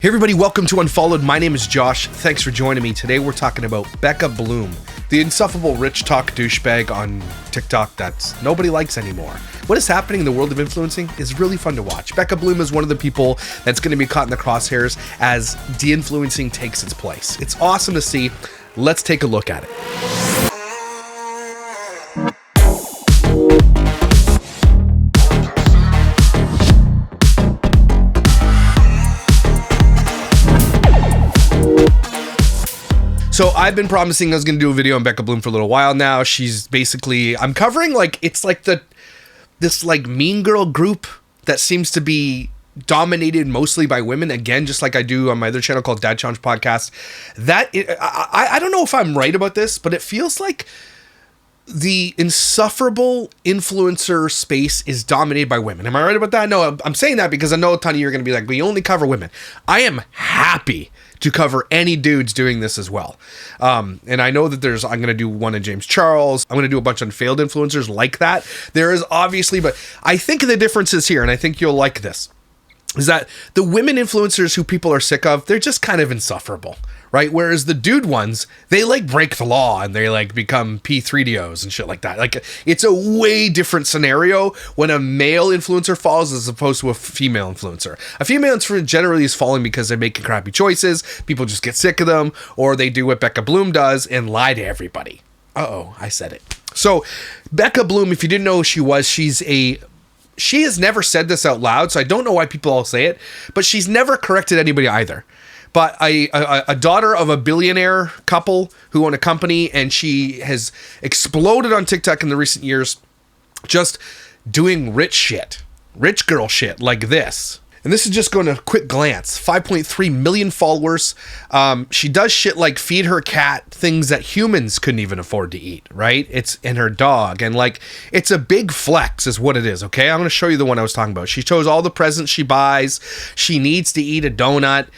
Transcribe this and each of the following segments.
Hey everybody, welcome to Unfollowed. My name is Josh. Thanks for joining me. Today we're talking about Becca Bloom, the insufferable RichTok douchebag on TikTok that nobody likes anymore. What is happening in the world of influencing is really fun to watch. Becca Bloom is one of the people that's going to be caught in the crosshairs as de-influencing takes its place. It's awesome to see. Let's take a look at it. So I've been promising I was going to do a video on Becca Bloom for a little while now. She's basically, I'm covering this mean girl group that seems to be dominated mostly by women. Again, just like I do on my other channel called Dad Challenge Podcast. I don't know if I'm right about this, but it feels like the insufferable influencer space is dominated by women. Am I right about that? No, I'm saying that because I know a ton of you are going to be like, we only cover women. I am happy to cover any dudes doing this as well. And I know that I'm going to do one on James Charles. I'm going to do a bunch on failed influencers like that. There is obviously, but I think the difference is here, and I think you'll like this, is that the women influencers who people are sick of, they're just kind of insufferable, right? Whereas the dude ones, they like break the law and they like become P3DOs and shit like that. Like it's a way different scenario when a male influencer falls as opposed to a female influencer. A female influencer generally is falling because they're making crappy choices. People just get sick of them, or they do what Becca Bloom does and lie to everybody. Uh-oh, I said it. So Becca Bloom, if you didn't know who she was, she has never said this out loud, so I don't know why people all say it, but she's never corrected anybody either. But a daughter of a billionaire couple who own a company, and she has exploded on TikTok in the recent years, just doing rich girl shit like this. And this is just going to a quick glance. 5.3 million followers. She does shit like feed her cat things that humans couldn't even afford to eat, right? And her dog. And like, it's a big flex is what it is, okay? I'm going to show you the one I was talking about. She shows all the presents she buys. She needs to eat a donut.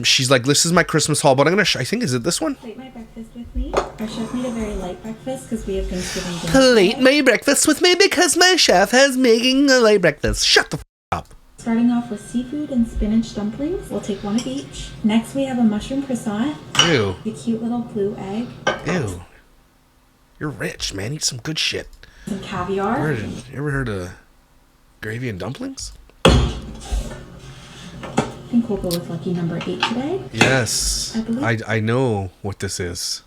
She's like, this is my Christmas haul, but I'm going to I think, is it this one? Plate my breakfast with me. Our chef made a very light breakfast because we have Thanksgiving dinner. Plate my breakfast with me because my chef has making a light breakfast. Shut the up. Starting off with seafood and spinach dumplings. We'll take one of each. Next, we have a mushroom croissant. Ew. A cute little blue egg. Ew. You're rich, man. Eat some good shit. Some caviar. You ever heard of gravy and dumplings? I think we'll go with lucky number 8 today. Yes. I believe. I know what this is.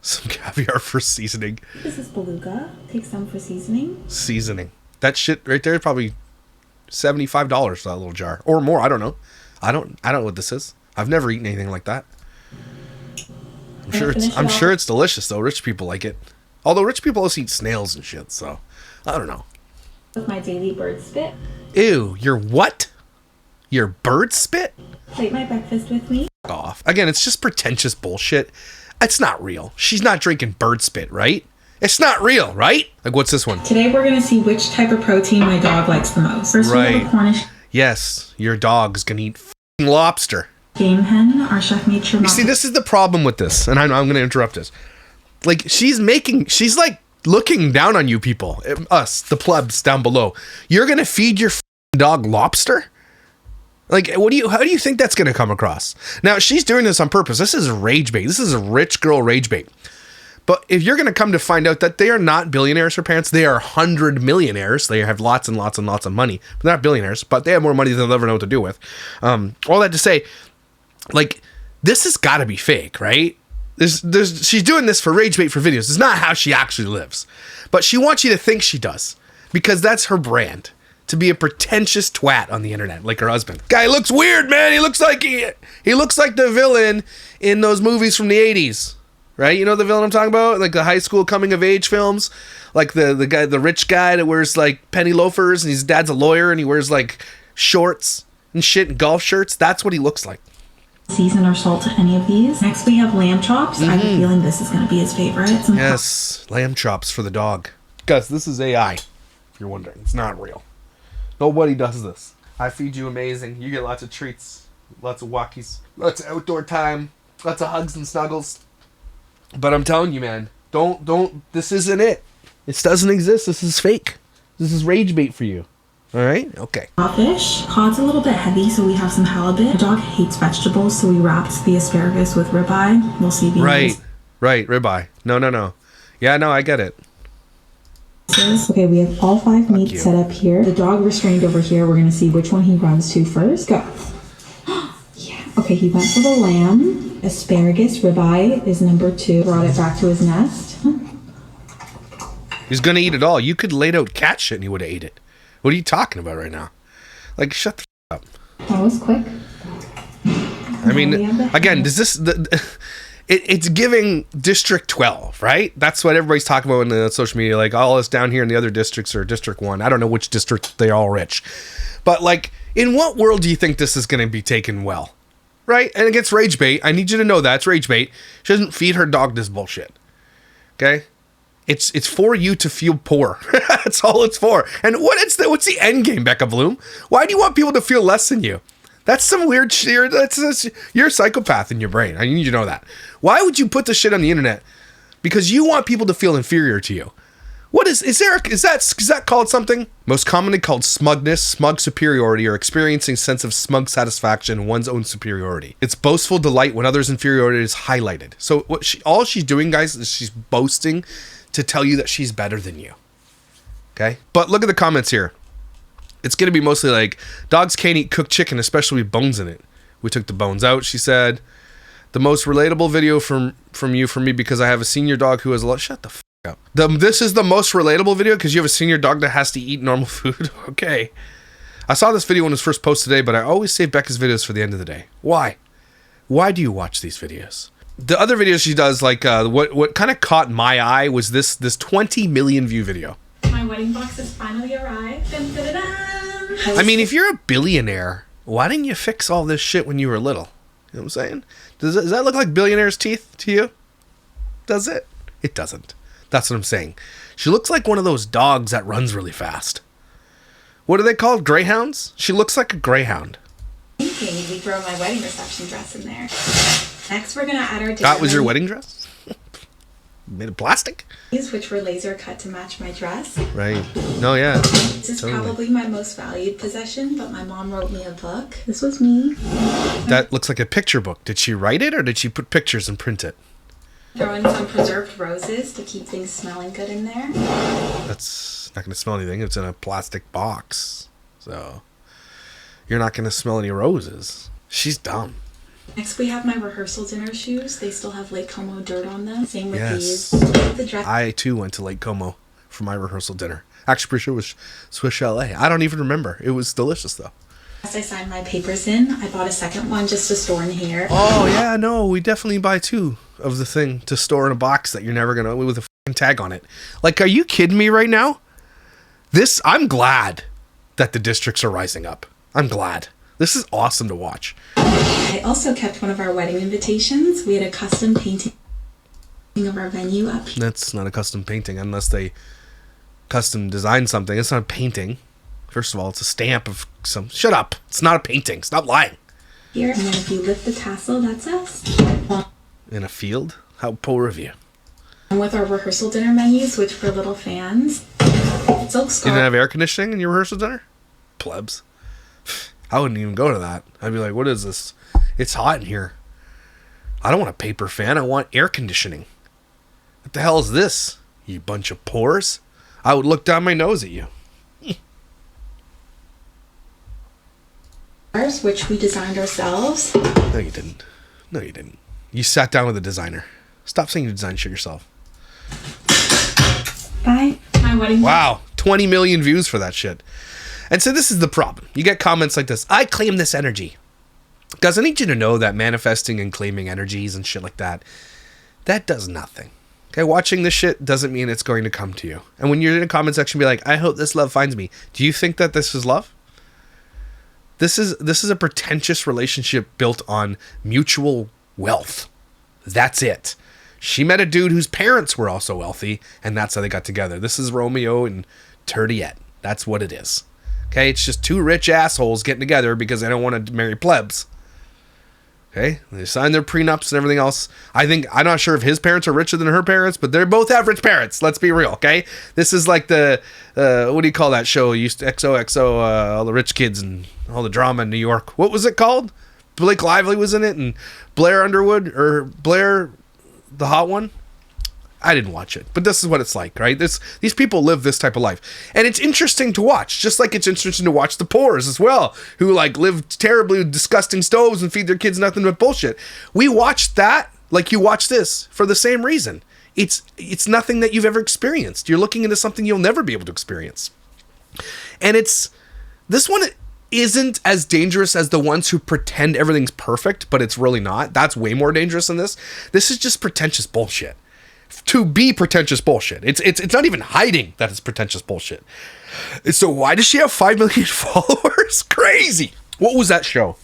Some caviar for seasoning. This is beluga. Take some for seasoning. Seasoning. That shit right there is probably $75 for that little jar. Or more, I don't know. I don't know what this is. I've never eaten anything like that. I'm sure it's delicious though. Rich people like it. Although rich people also eat snails and shit, so I don't know. With my daily bird spit. Ew, your what? Your bird spit? Plate my breakfast with me. Off. Again, it's just pretentious bullshit. It's not real. She's not drinking bird spit, right? It's not real, right? Like, what's this one? Today we're going to see which type of protein my dog likes the most. First, we have a Cornish. Yes, your dog's going to eat f***ing lobster. Game hen. Our chef made sure. You see, this is the problem with this, and I'm going to interrupt this. Like, she's like looking down on you people, us, the plebs down below. You're going to feed your f***ing dog lobster? Like, how do you think that's going to come across? Now, she's doing this on purpose. This is rage bait. This is a rich girl rage bait. But if you're going to come to find out that they are not billionaires, her parents, they are 100 millionaires. They have lots and lots and lots of money. But they're not billionaires, but they have more money than they'll ever know what to do with. All that to say, like, this has got to be fake, right? She's doing this for rage bait for videos. It's not how she actually lives. But she wants you to think she does. Because that's her brand. To be a pretentious twat on the internet, like her husband. Guy looks weird, man. He looks like he looks like the villain in those movies from the 80s. Right? You know the villain I'm talking about? Like the high school coming of age films? Like the rich guy that wears like penny loafers and his dad's a lawyer and he wears like shorts and shit and golf shirts. That's what he looks like. Season or salt to any of these. Next we have lamb chops. I have a feeling this is going to be his favorite. Yes, lamb chops for the dog. Guys, this is AI, if you're wondering. It's not real. Nobody does this. I feed you amazing. You get lots of treats, lots of walkies, lots of outdoor time, lots of hugs and snuggles. But I'm telling you, man, don't, this isn't it. This doesn't exist. This is fake. This is rage bait for you. All right. Okay. Fish. Cod's a little bit heavy, so we have some halibut. The dog hates vegetables, so we wrapped the asparagus with ribeye. We'll see. Right. Ribeye. No. Yeah, no, I get it. Okay, we have all 5 meats set up here. The dog restrained over here. We're going to see which one he runs to first. Go. Yeah. Okay, he went for the lamb. Asparagus, ribeye is number 2. Brought it back to his nest. He's going to eat it all. You could laid out cat shit and he would have ate it. What are you talking about right now? Like, shut the up. That was quick. I mean, again, does this... It's giving District 12, right? That's what everybody's talking about in the social media. Like, all us down here in the other districts are District 1. I don't know which district they're all rich. But, like, in what world do you think this is going to be taken well? Right? And it gets rage bait. I need you to know that. It's rage bait. She doesn't feed her dog this bullshit. Okay? It's for you to feel poor. That's all it's for. And what's the end game, Becca Bloom? Why do you want people to feel less than you? That's some weird shit. You're a psychopath in your brain. I need you to know that. Why would you put this shit on the internet? Because you want people to feel inferior to you. What is that called something? Most commonly called smugness, smug superiority, or experiencing sense of smug satisfaction in one's own superiority. It's boastful delight when others' inferiority is highlighted. So all she's doing, guys, is she's boasting to tell you that she's better than you. Okay? But look at the comments here. It's going to be mostly like, dogs can't eat cooked chicken, especially with bones in it. We took the bones out, she said. The most relatable video from me because I have a senior dog who has a lot... Shut the f*** up. This is the most relatable video because you have a senior dog that has to eat normal food? Okay. I saw this video when it was first posted today, but I always save Becca's videos for the end of the day. Why? Why do you watch these videos? The other videos she does, like, what kind of caught my eye was this 20 million view video. My wedding box has finally arrived. Dun, dun, dun, dun. I mean, if you're a billionaire, why didn't you fix all this shit when you were little? You know what I'm saying? Does that look like Billionaire's teeth to you? Does it? It doesn't. That's what I'm saying. She looks like one of those dogs that runs really fast. What are they called? Greyhounds? She looks like a greyhound. Thinking we throw my wedding reception dress in there. Next, we're going to add our... That was your wedding dress? Made of plastic? Which were laser cut to match my dress. Right. No, yeah. This is probably my most valued possession, but my mom wrote me a book. This was me. That looks like a picture book. Did she write it or did she put pictures and print it? Throw in some preserved roses to keep things smelling good in there. That's not going to smell anything. It's in a plastic box. So you're not going to smell any roses. She's dumb. Next, we have my rehearsal dinner shoes. They still have Lake Como dirt on them. Same with these. The dress. I, too, went to Lake Como for my rehearsal dinner. Actually, pretty sure it was Swiss Chalet. I don't even remember. It was delicious, though. As I signed my papers in, I bought a second one just to store in here. Oh, yeah, no. We definitely buy 2 of the thing to store in a box that you're never going to... with a f***ing tag on it. Like, are you kidding me right now? I'm glad that the districts are rising up. I'm glad. This is awesome to watch. I also kept one of our wedding invitations. We had a custom painting of our venue up here. That's not a custom painting unless they custom design something. It's not a painting. First of all, it's a stamp of some... Shut up. It's not a painting. Stop lying. Here, and then if you lift the tassel, that's us. In a field? How poor of you. And with our rehearsal dinner menus, which for little fans, it's Oak Scarf. You didn't have air conditioning in your rehearsal dinner? Plebs. I wouldn't even go to that. I'd be like, what is this? It's hot in here. I don't want a paper fan. I want air conditioning. What the hell is this, you bunch of pores? I would look down my nose at you. Which we designed ourselves. No, you didn't. No, you didn't. You sat down with a designer. Stop saying you designed shit yourself. Bye. My wedding. Wow. 20 million views for that shit. And so this is the problem. You get comments like this. I claim this energy. Guys, I need you to know that manifesting and claiming energies and shit like that does nothing. Okay, watching this shit doesn't mean it's going to come to you. And when you're in a comment section, be like, I hope this love finds me. Do you think that this is love? This is a pretentious relationship built on mutual wealth. That's it. She met a dude whose parents were also wealthy, and that's how they got together. This is Romeo and Turdiette. That's what it is. Okay, it's just 2 rich assholes getting together because they don't want to marry plebs. Okay, they signed their prenups and everything else. I'm not sure if his parents are richer than her parents, but they both have rich parents. Let's be real, okay? This is like the what do you call that show? Used to XOXO, all the rich kids and all the drama in New York. What was it called? Blake Lively was in it, and Blair Underwood or Blair, the hot one. I didn't watch it, but this is what it's like, right? These people live this type of life, and it's interesting to watch, just like it's interesting to watch the poors as well, who like live terribly disgusting stoves and feed their kids nothing but bullshit. We watch that like you watch this for the same reason. It's nothing that you've ever experienced. You're looking into something you'll never be able to experience, and this one isn't as dangerous as the ones who pretend everything's perfect, but it's really not. That's way more dangerous than this. This is just pretentious bullshit. To be pretentious bullshit. It's not even hiding that it's pretentious bullshit. So why does she have 5 million followers? Crazy. What was that show?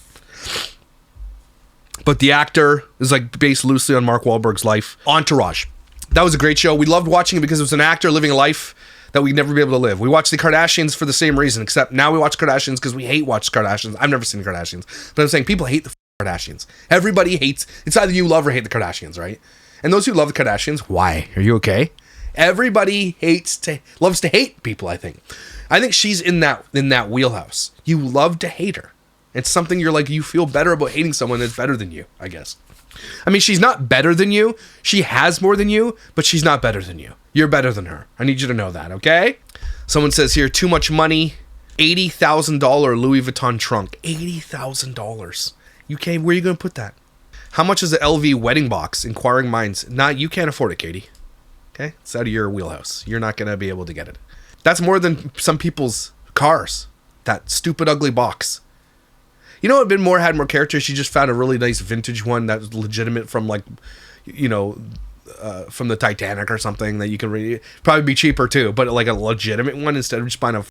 But the actor is like based loosely on Mark Wahlberg's life. Entourage. That was a great show. We loved watching it because it was an actor living a life that we'd never be able to live. We watched the Kardashians for the same reason, except now we watch Kardashians because we watch Kardashians. I've never seen the Kardashians, but I'm saying people hate the Kardashians. Everybody hates. It's either you love or hate the Kardashians, right? And those who love the Kardashians, why? Are you okay? Everybody loves to hate people, I think. I think she's in that wheelhouse. You love to hate her. It's something you feel better about hating someone that's better than you, I guess. I mean, she's not better than you. She has more than you, but she's not better than you. You're better than her. I need you to know that, okay? Someone says here, too much money, $80,000 Louis Vuitton trunk. $80,000. Where are you going to put that? How much is the LV wedding box? Inquiring minds. You can't afford it, Katie. Okay? It's out of your wheelhouse. You're not going to be able to get it. That's more than some people's cars. That stupid, ugly box. You know what had more character? She just found a really nice vintage one that was legitimate from from the Titanic or something that you can read. Probably be cheaper too, but like a legitimate one instead of just buying a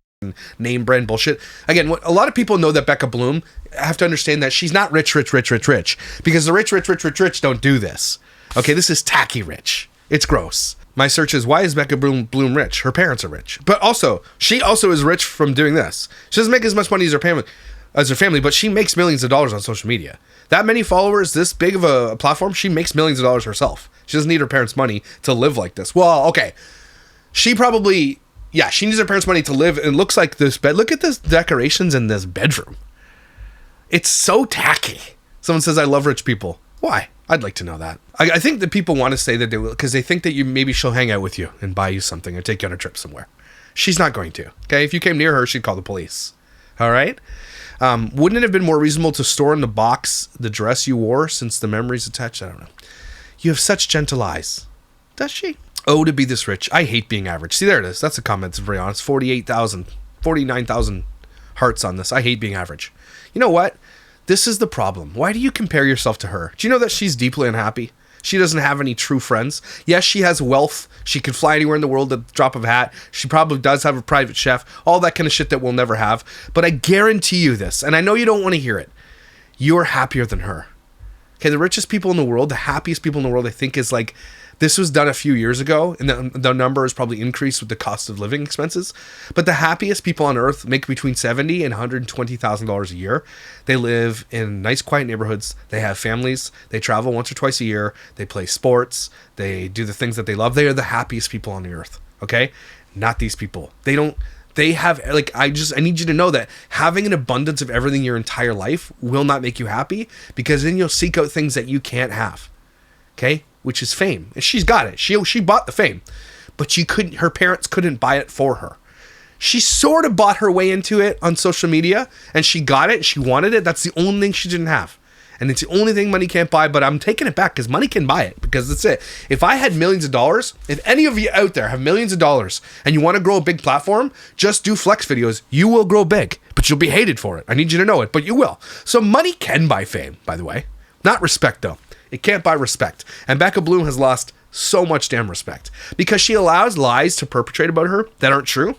name brand bullshit. Again, a lot of people know that Becca Bloom have to understand that she's not rich, because the rich don't do this. Okay, this is tacky rich. It's gross. My search is, why is Becca Bloom rich? Her parents are rich. But she also is rich from doing this. She doesn't make as much money as her family, but she makes millions of dollars on social media. That many followers, this big of a platform, she makes millions of dollars herself. She doesn't need her parents' money to live like this. Well, okay. She probably... Yeah, she needs her parents' money to live. It looks like this bed. Look at this decorations in this bedroom. It's so tacky. Someone says, I love rich people. Why? I'd like to know that. I think that people want to say that they will because they think that maybe she'll hang out with you and buy you something or take you on a trip somewhere. She's not going to. Okay? If you came near her, she'd call the police. All right? Wouldn't it have been more reasonable to store in the box the dress you wore since the memory's attached? I don't know. You have such gentle eyes. Does she? Oh, to be this rich. I hate being average. See, there it is. That's a comment, to be honest. 49,000 hearts on this. I hate being average. You know what? This is the problem. Why do you compare yourself to her? Do you know that she's deeply unhappy? She doesn't have any true friends. Yes, she has wealth. She could fly anywhere in the world at the drop of a hat. She probably does have a private chef. All that kind of shit that we'll never have. But I guarantee you this, and I know you don't want to hear it. You're happier than her. Okay, the richest people in the world, the happiest people in the world, I think is like... This was done a few years ago, and the number has probably increased with the cost of living expenses. But the happiest people on earth make between $70,000 and $120,000 a year. They live in nice, quiet neighborhoods. They have families. They travel once or twice a year. They play sports. They do the things that they love. They are the happiest people on the earth. Okay, not these people. They don't. They have I need you to know that having an abundance of everything your entire life will not make you happy, because then you'll seek out things that you can't have. Okay. Which is fame. And she's got it. She bought the fame, but her parents couldn't buy it for her. She sort of bought her way into it on social media, and she got it. She wanted it. That's the only thing she didn't have. And it's the only thing money can't buy, but I'm taking it back because money can buy it, because that's it. If I had millions of dollars, if any of you out there have millions of dollars and you want to grow a big platform, just do flex videos. You will grow big, but you'll be hated for it. I need you to know it, but you will. So money can buy fame, by the way. Not respect, though. It can't buy respect. And Becca Bloom has lost so much damn respect because she allows lies to perpetrate about her that aren't true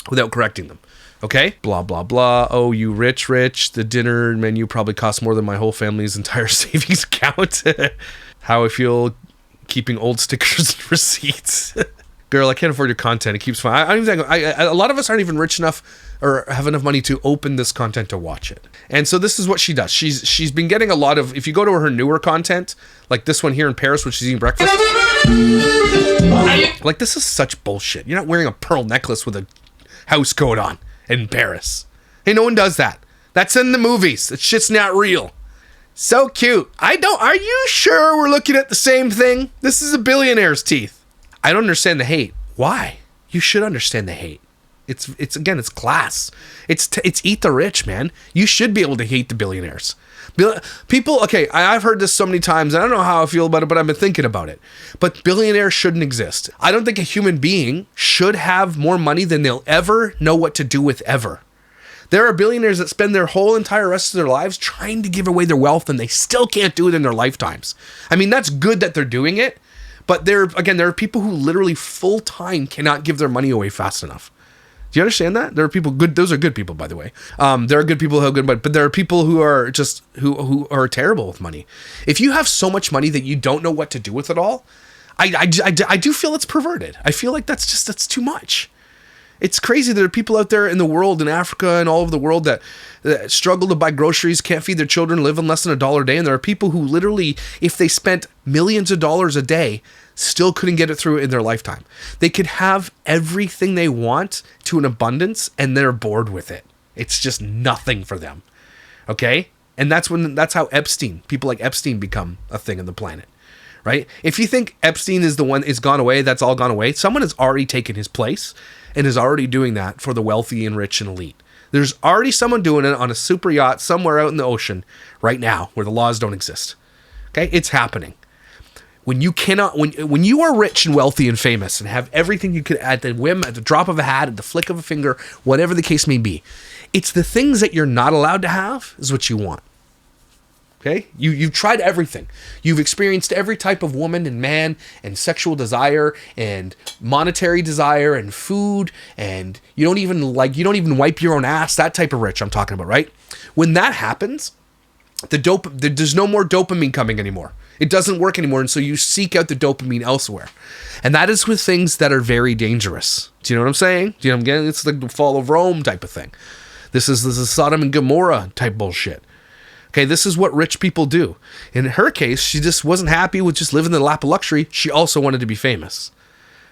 without correcting them. Okay? Blah, blah, blah. Oh, you rich. The dinner menu probably costs more than my whole family's entire savings account. How I feel keeping old stickers and receipts. Girl, I can't afford your content. It keeps fine. I don't even think... a lot of us aren't even rich enough or have enough money to open this content to watch it. And so this is what she does. She's been getting a lot of, if you go to her newer content, like this one here in Paris, which she's eating breakfast, like this is such bullshit. You're not wearing a pearl necklace with a house coat on in Paris. Hey, no one does that. That's in the movies. That shit's not real. So cute. Are you sure we're looking at the same thing? This is a billionaire's teeth. I don't understand the hate. Why? You should understand the hate. It's again, it's class. It's eat the rich, man. You should be able to hate the billionaires. People, okay, I've heard this so many times. I don't know how I feel about it, but I've been thinking about it. But billionaires shouldn't exist. I don't think a human being should have more money than they'll ever know what to do with ever. There are billionaires that spend their whole entire rest of their lives trying to give away their wealth, and they still can't do it in their lifetimes. I mean, that's good that they're doing it, but there are people who literally full-time cannot give their money away fast enough. Do you understand that? There are people good. Those are good people, by the way. There are good people who have good money, but there are people who are just who are terrible with money. If you have so much money that you don't know what to do with it all, I do feel it's perverted. I feel like that's too much. It's crazy. There are people out there in the world, in Africa and all over the world that struggle to buy groceries, can't feed their children, live on less than $1 a day. And there are people who literally, if they spent millions of dollars a day, still couldn't get it through in their lifetime. They could have everything they want to an abundance and they're bored with it. It's just nothing for them. Okay? And that's how people like Epstein become a thing on the planet. Right? If you think Epstein is the one is gone away, that's all gone away, someone has already taken his place and is already doing that for the wealthy and rich and elite. There's already someone doing it on a super yacht somewhere out in the ocean right now where the laws don't exist. Okay? It's happening. When you are rich and wealthy and famous and have everything you could at the whim, at the drop of a hat, at the flick of a finger, whatever the case may be, it's the things that you're not allowed to have is what you want. Okay? You've tried everything. You've experienced every type of woman and man and sexual desire and monetary desire and food, and you don't even wipe your own ass, that type of rich I'm talking about, right? When that happens, there's no more dopamine coming anymore. It doesn't work anymore, and so you seek out the dopamine elsewhere. And that is with things that are very dangerous. Do you know what I'm saying? Do you know what I'm getting? It's like the fall of Rome type of thing. This is Sodom and Gomorrah type bullshit. Okay, this is what rich people do. In her case, she just wasn't happy with just living in the lap of luxury. She also wanted to be famous.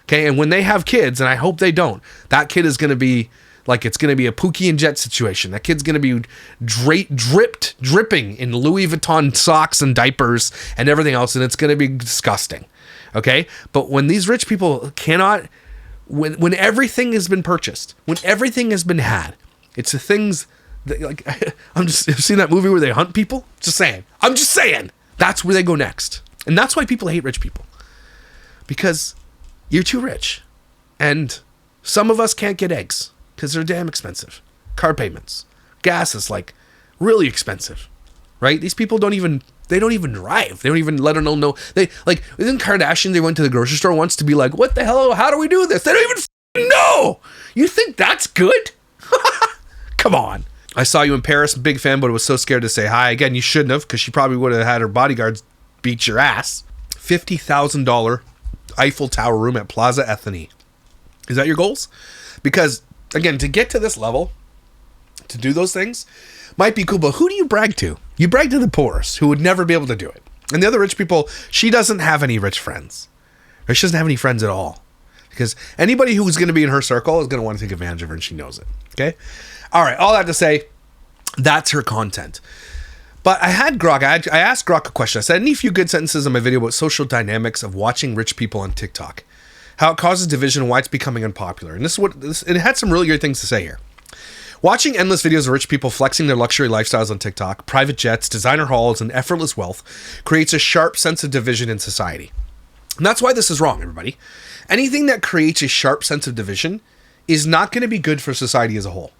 Okay, and when they have kids, and I hope they don't, that kid is going to be like, it's going to be a Pookie and Jet situation. That kid's going to be dripping in Louis Vuitton socks and diapers and everything else, and it's going to be disgusting. Okay, but when these rich people cannot, when everything has been purchased, when everything has been had, it's the things. Like, I've seen that movie where they hunt people. I'm just saying. That's where they go next. And that's why people hate rich people. Because you're too rich. And some of us can't get eggs because they're damn expensive. Car payments. Gas is like really expensive. Right? These people don't even drive. They don't even let alone know. They like, isn't Kardashian, they went to the grocery store once to be like, what the hell? How do we do this? They don't even know. You think that's good? Come on. I saw you in Paris, big fan, but was so scared to say hi. Again, you shouldn't have, because she probably would have had her bodyguards beat your ass. $50,000 Eiffel Tower room at Plaza Athénée. Is that your goals? Because, again, to get to this level, to do those things, might be cool, but who do you brag to? You brag to the poorest, who would never be able to do it. And the other rich people, she doesn't have any rich friends. Or she doesn't have any friends at all. Because anybody who's going to be in her circle is going to want to take advantage of her, and she knows it. Okay? All right, all that to say, that's her content. But I had Grok, I asked Grok a question. I said, any few good sentences in my video about social dynamics of watching rich people on TikTok, how it causes division and why it's becoming unpopular. And it had some really good things to say here. Watching endless videos of rich people flexing their luxury lifestyles on TikTok, private jets, designer hauls, and effortless wealth creates a sharp sense of division in society. And that's why this is wrong, everybody. Anything that creates a sharp sense of division is not going to be good for society as a whole.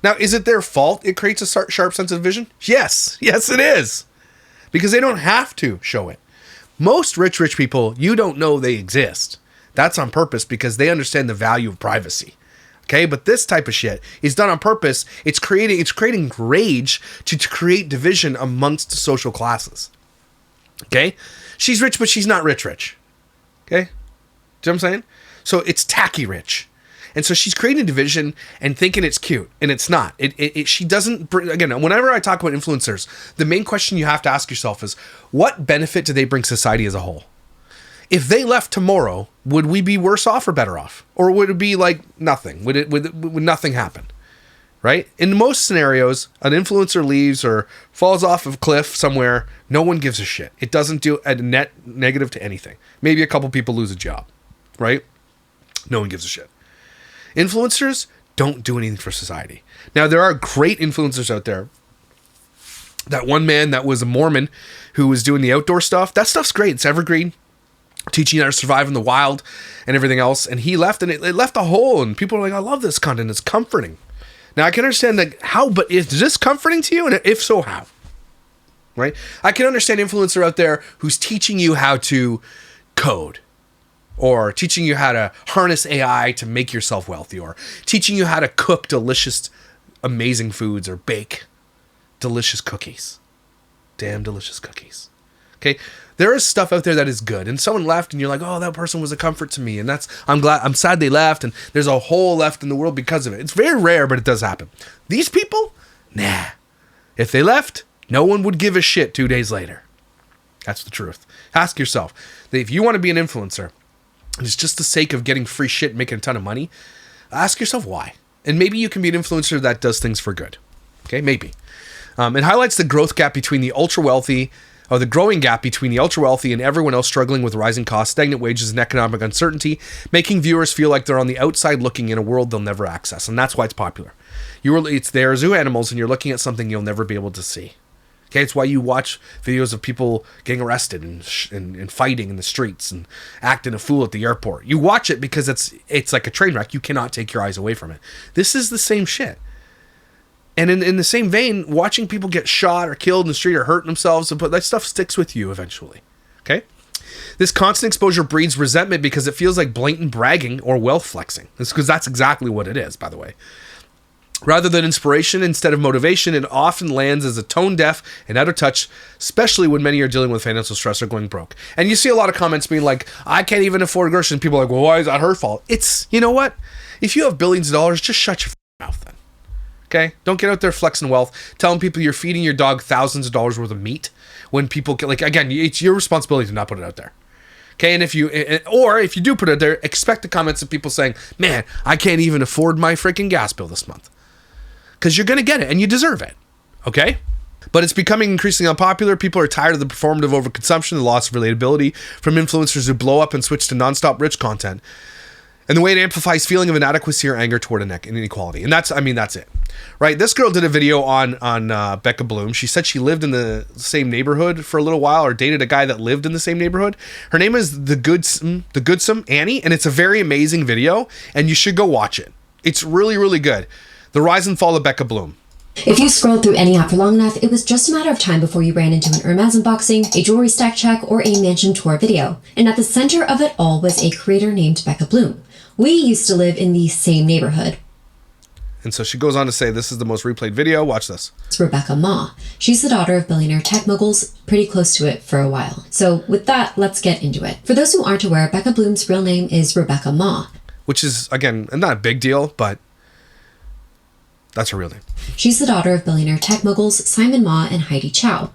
Now, is it their fault it creates a sharp sense of division? Yes. Yes, it is. Because they don't have to show it. Most rich people, you don't know they exist. That's on purpose because they understand the value of privacy. Okay, but this type of shit is done on purpose. It's creating rage to create division amongst social classes. Okay? She's rich, but she's not rich. Okay? Do you know what I'm saying? So it's tacky rich. And so she's creating a division and thinking it's cute, and it's not. She doesn't again, whenever I talk about influencers, the main question you have to ask yourself is, what benefit do they bring society as a whole? If they left tomorrow, would we be worse off or better off? Or would it be like nothing? Would nothing happen? Right? In most scenarios, an influencer leaves or falls off of a cliff somewhere, no one gives a shit. It doesn't do a net negative to anything. Maybe a couple people lose a job, right? No one gives a shit. Influencers don't do anything for society. Now, there are great influencers out there. That one man that was a Mormon who was doing the outdoor stuff, that stuff's great. It's evergreen. Teaching you how to survive in the wild and everything else. And he left, and it left a hole, and people are like, I love this content. It's comforting. Now, I can understand that how, but is this comforting to you? And if so, how? Right? I can understand influencer out there who's teaching you how to code, or teaching you how to harness AI to make yourself wealthy, or teaching you how to cook delicious, amazing foods, or bake delicious cookies. Damn delicious cookies. Okay? There is stuff out there that is good, and someone left, and you're like, oh, that person was a comfort to me, and I'm sad they left, and there's a hole left in the world because of it. It's very rare, but it does happen. These people, nah. If they left, no one would give a shit 2 days later. That's the truth. Ask yourself, if you want to be an influencer, and it's just the sake of getting free shit and making a ton of money, ask yourself why. And maybe you can be an influencer that does things for good. Okay, maybe. It highlights the growth gap between the ultra-wealthy, or the growing gap between the ultra-wealthy and everyone else struggling with rising costs, stagnant wages, and economic uncertainty, making viewers feel like they're on the outside looking in a world they'll never access. And that's why it's popular. It's there zoo animals, and you're looking at something you'll never be able to see. Okay, it's why you watch videos of people getting arrested and fighting in the streets and acting a fool at the airport. You watch it because it's like a train wreck. You cannot take your eyes away from it. This is the same shit. And in the same vein, watching people get shot or killed in the street or hurting themselves, but that stuff sticks with you eventually. Okay? This constant exposure breeds resentment because it feels like blatant bragging or wealth flexing. Because that's exactly what it is, by the way. Rather than inspiration, instead of motivation, it often lands as a tone deaf and out of touch, especially when many are dealing with financial stress or going broke. And you see a lot of comments being like, I can't even afford groceries. And people are like, well, why is that her fault? It's, you know what? If you have billions of dollars, just shut your mouth then. Okay? Don't get out there flexing wealth, telling people you're feeding your dog thousands of dollars worth of meat when people get, like, again, it's your responsibility to not put it out there. Okay? And if you do put it out there, expect the comments of people saying, man, I can't even afford my freaking gas bill this month. Because you're going to get it and you deserve it. Okay? But it's becoming increasingly unpopular. People are tired of the performative overconsumption, the loss of relatability from influencers who blow up and switch to nonstop rich content. And the way it amplifies feeling of inadequacy or anger toward inequality. And that's it. Right? This girl did a video on Becca Bloom. She said she lived in the same neighborhood for a little while, or dated a guy that lived in the same neighborhood. Her name is the Goodsom Annie, and it's a very amazing video, and you should go watch it. It's really, really good. The rise and fall of Becca Bloom. If you scrolled through any app for long enough, it was just a matter of time before you ran into an Hermes unboxing, a jewelry stack check, or a mansion tour video. And at the center of it all was a creator named Becca Bloom. We used to live in the same neighborhood. And so she goes on to say, this is the most replayed video. Watch this. It's Rebecca Ma. She's the daughter of billionaire tech moguls, pretty close to it for a while. So with that, let's get into it. For those who aren't aware, Becca Bloom's real name is Rebecca Ma. Which is, again, not a big deal, but that's her real name. She's the daughter of billionaire tech moguls Simon Ma and Heidi Chow.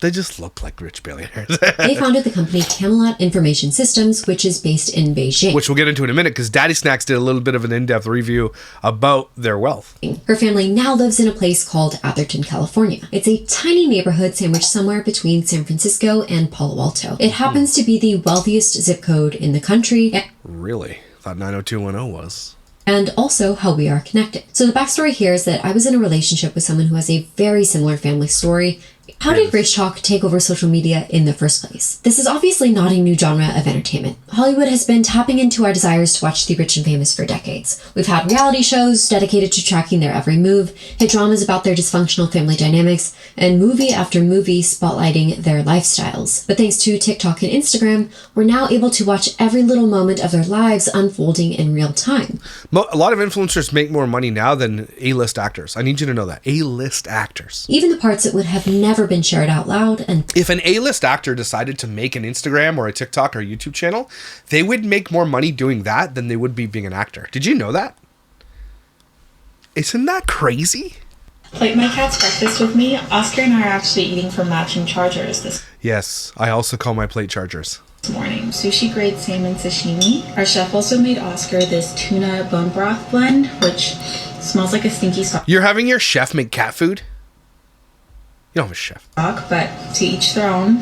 They just look like rich billionaires. They founded the company Camelot Information Systems, which is based in Beijing. Which we'll get into in a minute, because Daddy Snacks did a little bit of an in-depth review about their wealth. Her family now lives in a place called Atherton, California. It's a tiny neighborhood sandwiched somewhere between San Francisco and Palo Alto. It happens to be the wealthiest zip code in the country. Really? I thought 90210 was. And also how we are connected. So the backstory here is that I was in a relationship with someone who has a very similar family story. How did RichTok take over social media in the first place? This is obviously not a new genre of entertainment. Hollywood has been tapping into our desires to watch the rich and famous for decades. We've had reality shows dedicated to tracking their every move, hit dramas about their dysfunctional family dynamics, and movie after movie spotlighting their lifestyles. But thanks to TikTok and Instagram, we're now able to watch every little moment of their lives unfolding in real time. A lot of influencers make more money now than A-list actors. I need you to know that. A-list actors. Even the parts that would have never never been shared out loud. And if an A-list actor decided to make an Instagram or a TikTok or a YouTube channel, they would make more money doing that than they would be being an actor. Did you know that? Isn't that crazy? Plate my cat's breakfast with me. Oscar and I are actually eating from matching chargers this Yes, I also call my plate chargers. morning. Sushi grade salmon sashimi. Our chef also made Oscar this tuna bone broth blend, which smells like a stinky sock, You're having your chef make cat food? You don't have a chef. but to each their own.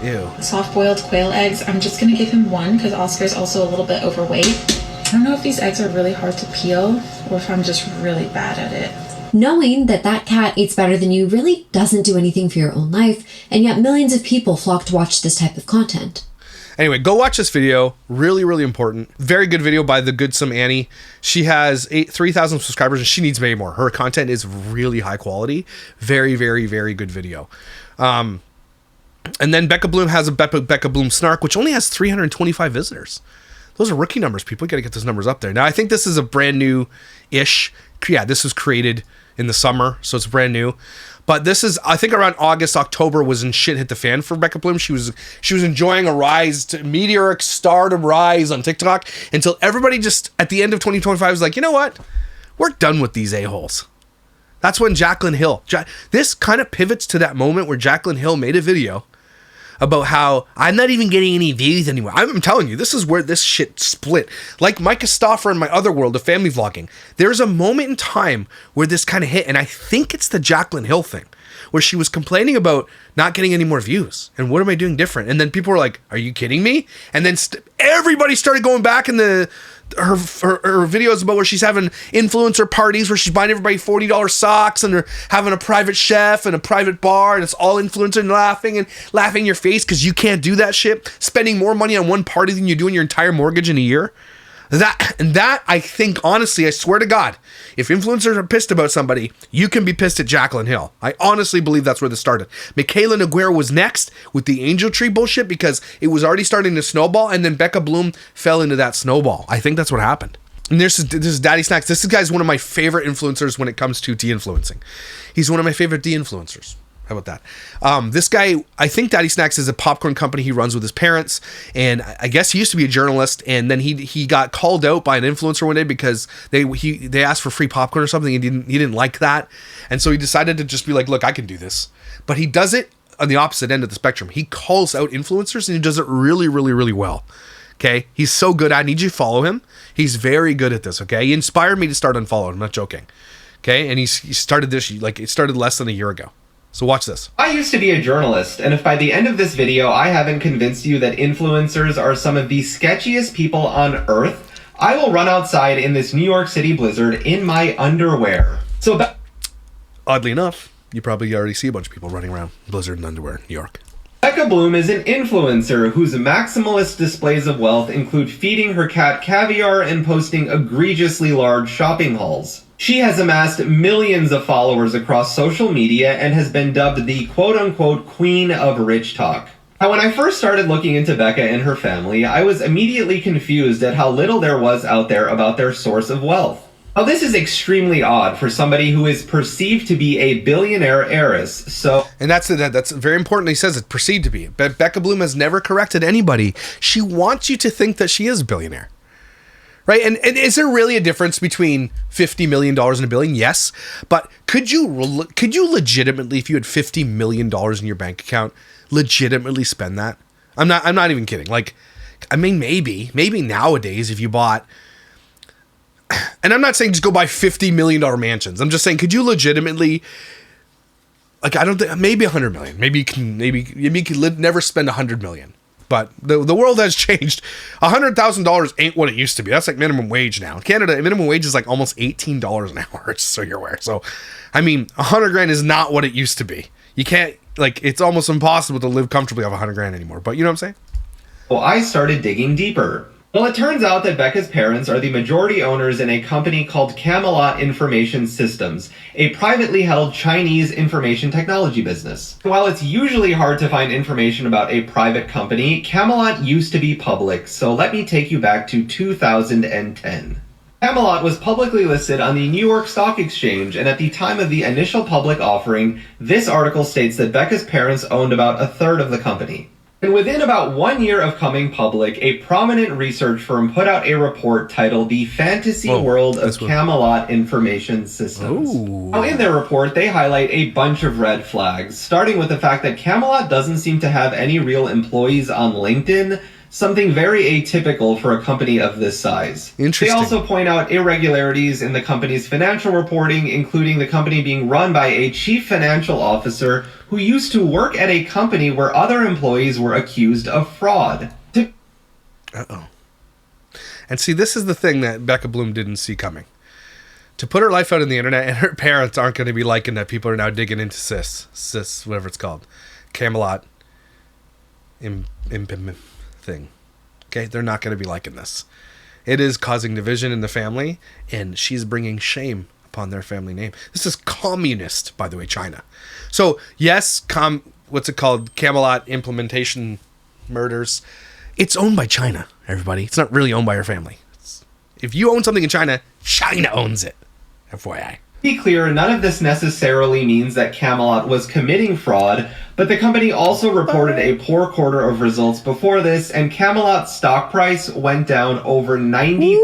Ew. Soft-boiled quail eggs. I'm just gonna give him one because Oscar's also a little bit overweight. I don't know if these eggs are really hard to peel or if I'm just really bad at it. knowing that that cat eats better than you really doesn't do anything for your own life, and yet millions of people flock to watch this type of content. Anyway, go watch this video. Really, really important. Very good video by the Goodsom Annie. She has 3,000 subscribers and she needs many more. Her content is really high quality. Very, very, very good video. And then Becca Bloom has a Becca Bloom Snark, which only has 325 visitors. Those are rookie numbers, people. You got to get those numbers up there. Now, I think this is a brand new-ish. Yeah, this was created in the summer, so it's brand new. But this is, I think around August, October was when shit hit the fan for Becca Bloom. She was enjoying a meteoric stardom rise on TikTok until everybody just, at the end of 2025, was like, you know what? We're done with these a-holes. That's when Jaclyn Hill, this kind of pivots to that moment where Jaclyn Hill made a video about how I'm not even getting any views anymore. I'm telling you, this is where this shit split. Like Micah Stauffer in my other world of family vlogging. There's a moment in time where this kind of hit, and I think it's the Jaclyn Hill thing, where she was complaining about not getting any more views. And what am I doing different? And then people were like, are you kidding me? And then everybody started going back in her videos about where she's having influencer parties where she's buying everybody $40 socks and they're having a private chef and a private bar and it's all influencer and laughing in your face because you can't do that shit, spending more money on one party than you do in your entire mortgage in a year. That I think, honestly, I swear to God, if influencers are pissed about somebody, you can be pissed at Jaclyn Hill. I honestly believe that's where this started. Michaela Noguera was next with the angel tree bullshit because it was already starting to snowball, and then Becca Bloom fell into that snowball. I think that's what happened. And this is Daddy Snacks. This guy's one of my favorite influencers when it comes to de-influencing. He's one of my favorite de-influencers. How about that? This guy, I think Daddy Snacks is a popcorn company he runs with his parents, and I guess he used to be a journalist, and then he got called out by an influencer one day because they asked for free popcorn or something, and he didn't like that, and so he decided to just be like, look, I can do this. But he does it on the opposite end of the spectrum. He calls out influencers, and he does it really, really, really well. Okay, he's so good. I need you to follow him. He's very good at this. Okay, he inspired me to start Unfollowed. I'm not joking. Okay, and he started this like it started less than a year ago. So watch this. I used to be a journalist, and if by the end of this video I haven't convinced you that influencers are some of the sketchiest people on earth, I will run outside in this New York City blizzard in my underwear. Oddly enough, you probably already see a bunch of people running around blizzard in underwear in New York. Becca Bloom is an influencer whose maximalist displays of wealth include feeding her cat caviar and posting egregiously large shopping hauls. She has amassed millions of followers across social media and has been dubbed the quote-unquote queen of RichTok. Now, when I first started looking into Becca and her family, I was immediately confused at how little there was out there about their source of wealth. Now, this is extremely odd for somebody who is perceived to be a billionaire heiress, so... And that's very important. He says it's perceived to be. But Becca Bloom has never corrected anybody. She wants you to think that she is a billionaire. Right? And is there really a difference between $50 million and $1 billion? Yes. But could you legitimately, if you had $50 million in your bank account, legitimately spend that? I'm not even kidding. Like, I mean, maybe nowadays if you bought, and I'm not saying just go buy $50 million mansions. I'm just saying, could you legitimately, like, I don't think, maybe $100 million. Maybe you can never spend $100 million. But the world has changed. $100,000 ain't what it used to be. That's like minimum wage now. In Canada, minimum wage is like almost $18 an hour, just so you're aware. So, I mean, $100,000 is not what it used to be. You can't, like, it's almost impossible to live comfortably off $100,000 anymore. But you know what I'm saying? Well, I started digging deeper. Well, it turns out that Becca's parents are the majority owners in a company called Camelot Information Systems, a privately held Chinese information technology business. While it's usually hard to find information about a private company, Camelot used to be public, so let me take you back to 2010. Camelot was publicly listed on the New York Stock Exchange, and at the time of the initial public offering, this article states that Becca's parents owned about a third of the company. And within about 1 year of coming public, a prominent research firm put out a report titled The Fantasy World of Camelot Information Systems. Now, in their report, they highlight a bunch of red flags, starting with the fact that Camelot doesn't seem to have any real employees on LinkedIn, something very atypical for a company of this size. Interesting. They also point out irregularities in the company's financial reporting, including the company being run by a chief financial officer who used to work at a company where other employees were accused of fraud. Uh-oh. And see, this is the thing that Becca Bloom didn't see coming. To put her life out on the internet, and her parents aren't going to be liking that people are now digging into cis, whatever it's called, Camelot, thing. Okay, they're not going to be liking this. It is causing division in the family, and she's bringing shame upon their family name. This is communist, by the way, China. So yes, what's it called? Camelot implementation murders. It's owned by China, everybody. It's not really owned by her family. If you own something in China, China owns it. FYI. To be clear, none of this necessarily means that Camelot was committing fraud, but the company also reported a poor quarter of results before this, and Camelot's stock price went down over 90%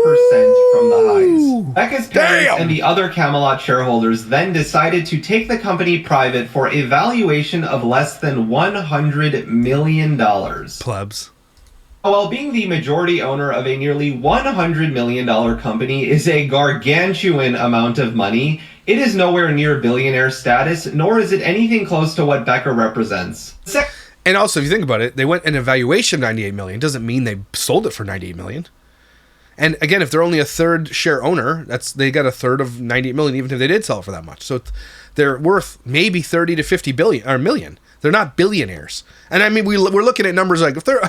from the highs. Becca's parents and the other Camelot shareholders then decided to take the company private for a valuation of less than $100 million. Plebs. While being the majority owner of a nearly $100 million company is a gargantuan amount of money, it is nowhere near billionaire status, nor is it anything close to what Becca represents. And also, if you think about it, they went an evaluation $98 million. Doesn't mean they sold it for $98 million. And again, if they're only a third share owner, they got a third of $98 million, even if they did sell it for that much. So they're worth maybe 30 to 50 billion or million. They're not billionaires. And I mean, we're looking at numbers like if they're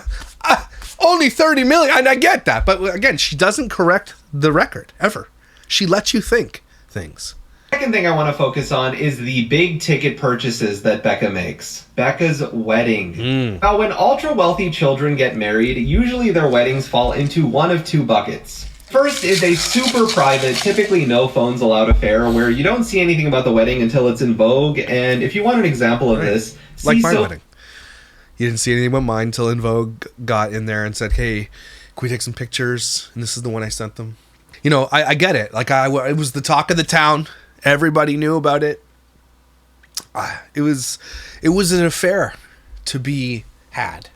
only 30 million, and I get that. But again, she doesn't correct the record ever. She lets you think things. Second thing I want to focus on is the big ticket purchases that Becca makes. Becca's wedding. Now, when ultra-wealthy children get married, usually their weddings fall into one of two buckets. First is a super private, typically no phones allowed affair, where you don't see anything about the wedding until it's in vogue, and if you want an example of this... Like my wedding. You didn't see anything but mine until In Vogue got in there and said, hey, can we take some pictures? And this is the one I sent them. You know, I get it. Like, it was the talk of the town. Everybody knew about it. It was an affair to be had.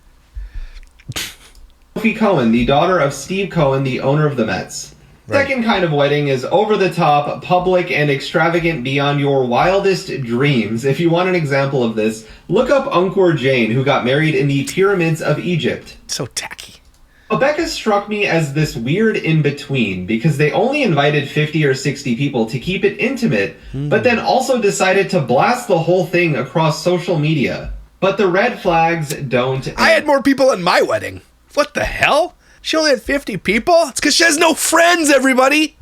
Sophie Cohen, the daughter of Steve Cohen, the owner of the Mets. Right. Second kind of wedding is over-the-top, public, and extravagant beyond your wildest dreams. If you want an example of this, look up Ankur Jain, who got married in the pyramids of Egypt. So tacky. Becca struck me as this weird in-between, because they only invited 50 or 60 people to keep it intimate, but then also decided to blast the whole thing across social media. But the red flags don't... I had more people at my wedding. What the hell? She only had 50 people? It's because she has no friends, everybody!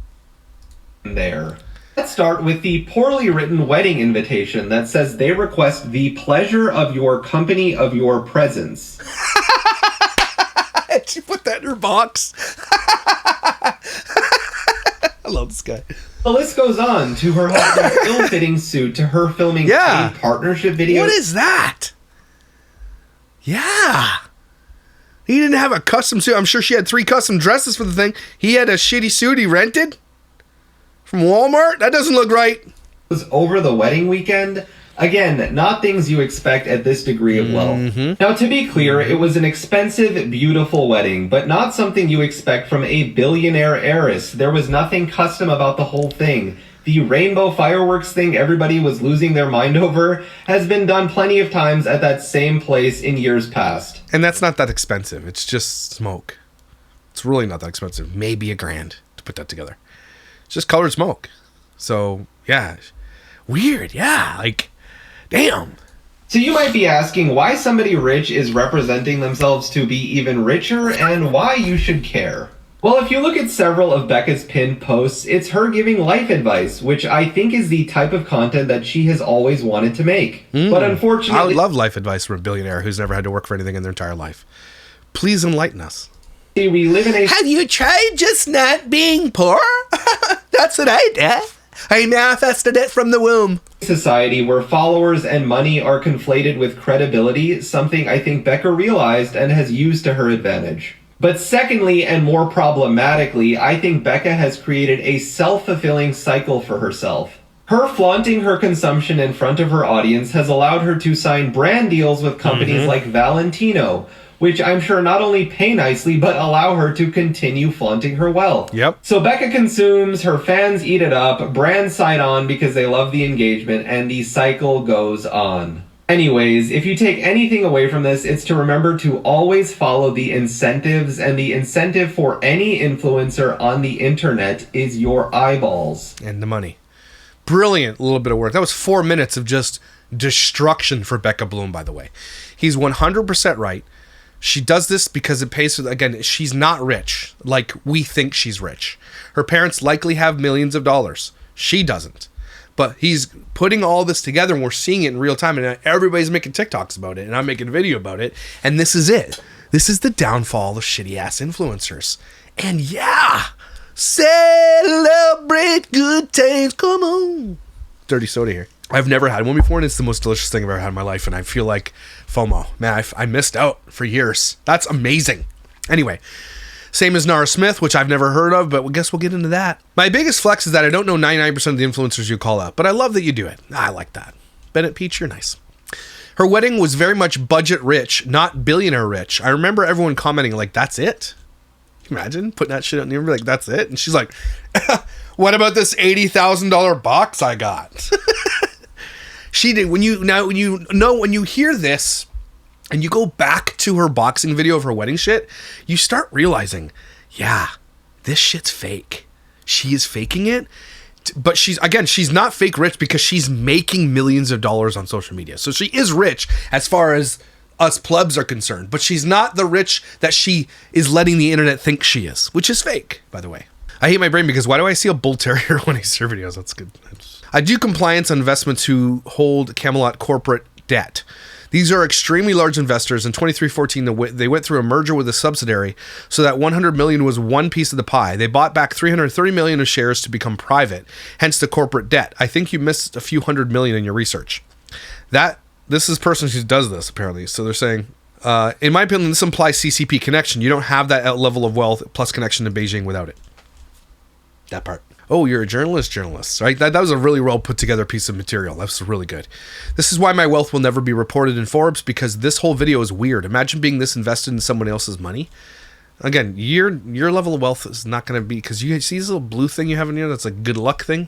There. Let's start with the poorly written wedding invitation that says they request the pleasure of your company of your presence. She put that in her box. I love this guy. The list goes on to her husband's ill-fitting suit, to her filming a partnership video. What is that? Yeah. He didn't have a custom suit. I'm sure she had 3 custom dresses for the thing. He had a shitty suit he rented from Walmart. That doesn't look right. It was over the wedding weekend. Again, not things you expect at this degree of wealth. Now, to be clear, it was an expensive, beautiful wedding, but not something you expect from a billionaire heiress. There was nothing custom about the whole thing. The rainbow fireworks thing everybody was losing their mind over has been done plenty of times at that same place in years past. And that's not that expensive. It's just smoke. It's really not that expensive. Maybe $1,000 to put that together. It's just colored smoke. So, yeah. Weird, yeah. Like, damn. So you might be asking why somebody rich is representing themselves to be even richer and why you should care. Well, if you look at several of Becca's pinned posts, it's her giving life advice, which I think is the type of content that she has always wanted to make. But unfortunately... I would love life advice from a billionaire who's never had to work for anything in their entire life. Please enlighten us. We live in a Have you tried just not being poor? That's what I did. I manifested it from the womb. society where followers and money are conflated with credibility, something I think Becca realized and has used to her advantage. But secondly, and more problematically, I think Becca has created a self-fulfilling cycle for herself. Her flaunting her consumption in front of her audience has allowed her to sign brand deals with companies like Valentino, which I'm sure not only pay nicely, but allow her to continue flaunting her wealth. Yep. So Becca consumes, her fans eat it up, brands sign on because they love the engagement, and the cycle goes on. Anyways, if you take anything away from this, it's to remember to always follow the incentives, and the incentive for any influencer on the internet is your eyeballs. And the money. Brilliant little bit of work. That was 4 minutes of just destruction for Becca Bloom, by the way. He's 100% right. She does this because it pays her. Again, she's not rich like we think she's rich. Her parents likely have millions of dollars. She doesn't. But he's putting all this together, and we're seeing it in real time, and everybody's making TikToks about it, and I'm making a video about it, and this is it. This is the downfall of shitty-ass influencers. And yeah, celebrate good times, come on. Dirty soda here. I've never had one before, and it's the most delicious thing I've ever had in my life, and I feel like FOMO. Man, I missed out for years. That's amazing. Anyway, same as Nara Smith, which I've never heard of, but I guess we'll get into that. My biggest flex is that I don't know 99% of the influencers you call out, but I love that you do it. I like that. Bennett Peach, you're nice. Her wedding was very much budget rich, not billionaire rich. I remember everyone commenting like, that's it? Can you imagine putting that shit on the like, that's it? And she's like, what about this $80,000 box I got? She did. When you hear this and you go back to her boxing video of her wedding shit, you start realizing, yeah, this shit's fake. She is faking it. But she's not fake rich because she's making millions of dollars on social media. So she is rich as far as us plebs are concerned, but she's not the rich that she is letting the internet think she is, which is fake, by the way. I hate my brain because why do I see a bull terrier when I see her videos? That's good. I do compliance on investments who hold Camelot corporate debt. These are extremely large investors. In 2314, they went through a merger with a subsidiary, so that 100 million was one piece of the pie. They bought back 330 million of shares to become private, hence the corporate debt. I think you missed a few hundred million in your research. This is a person who does this, apparently. So they're saying, in my opinion, this implies CCP connection. You don't have that level of wealth plus connection to Beijing without it. That part. Oh, you're a journalist, right? That was a really well put together piece of material. That was really good. This is why my wealth will never be reported in Forbes, because this whole video is weird. Imagine being this invested in someone else's money. Again, your level of wealth is not going to be, because you see this little blue thing you have in here that's a good luck thing?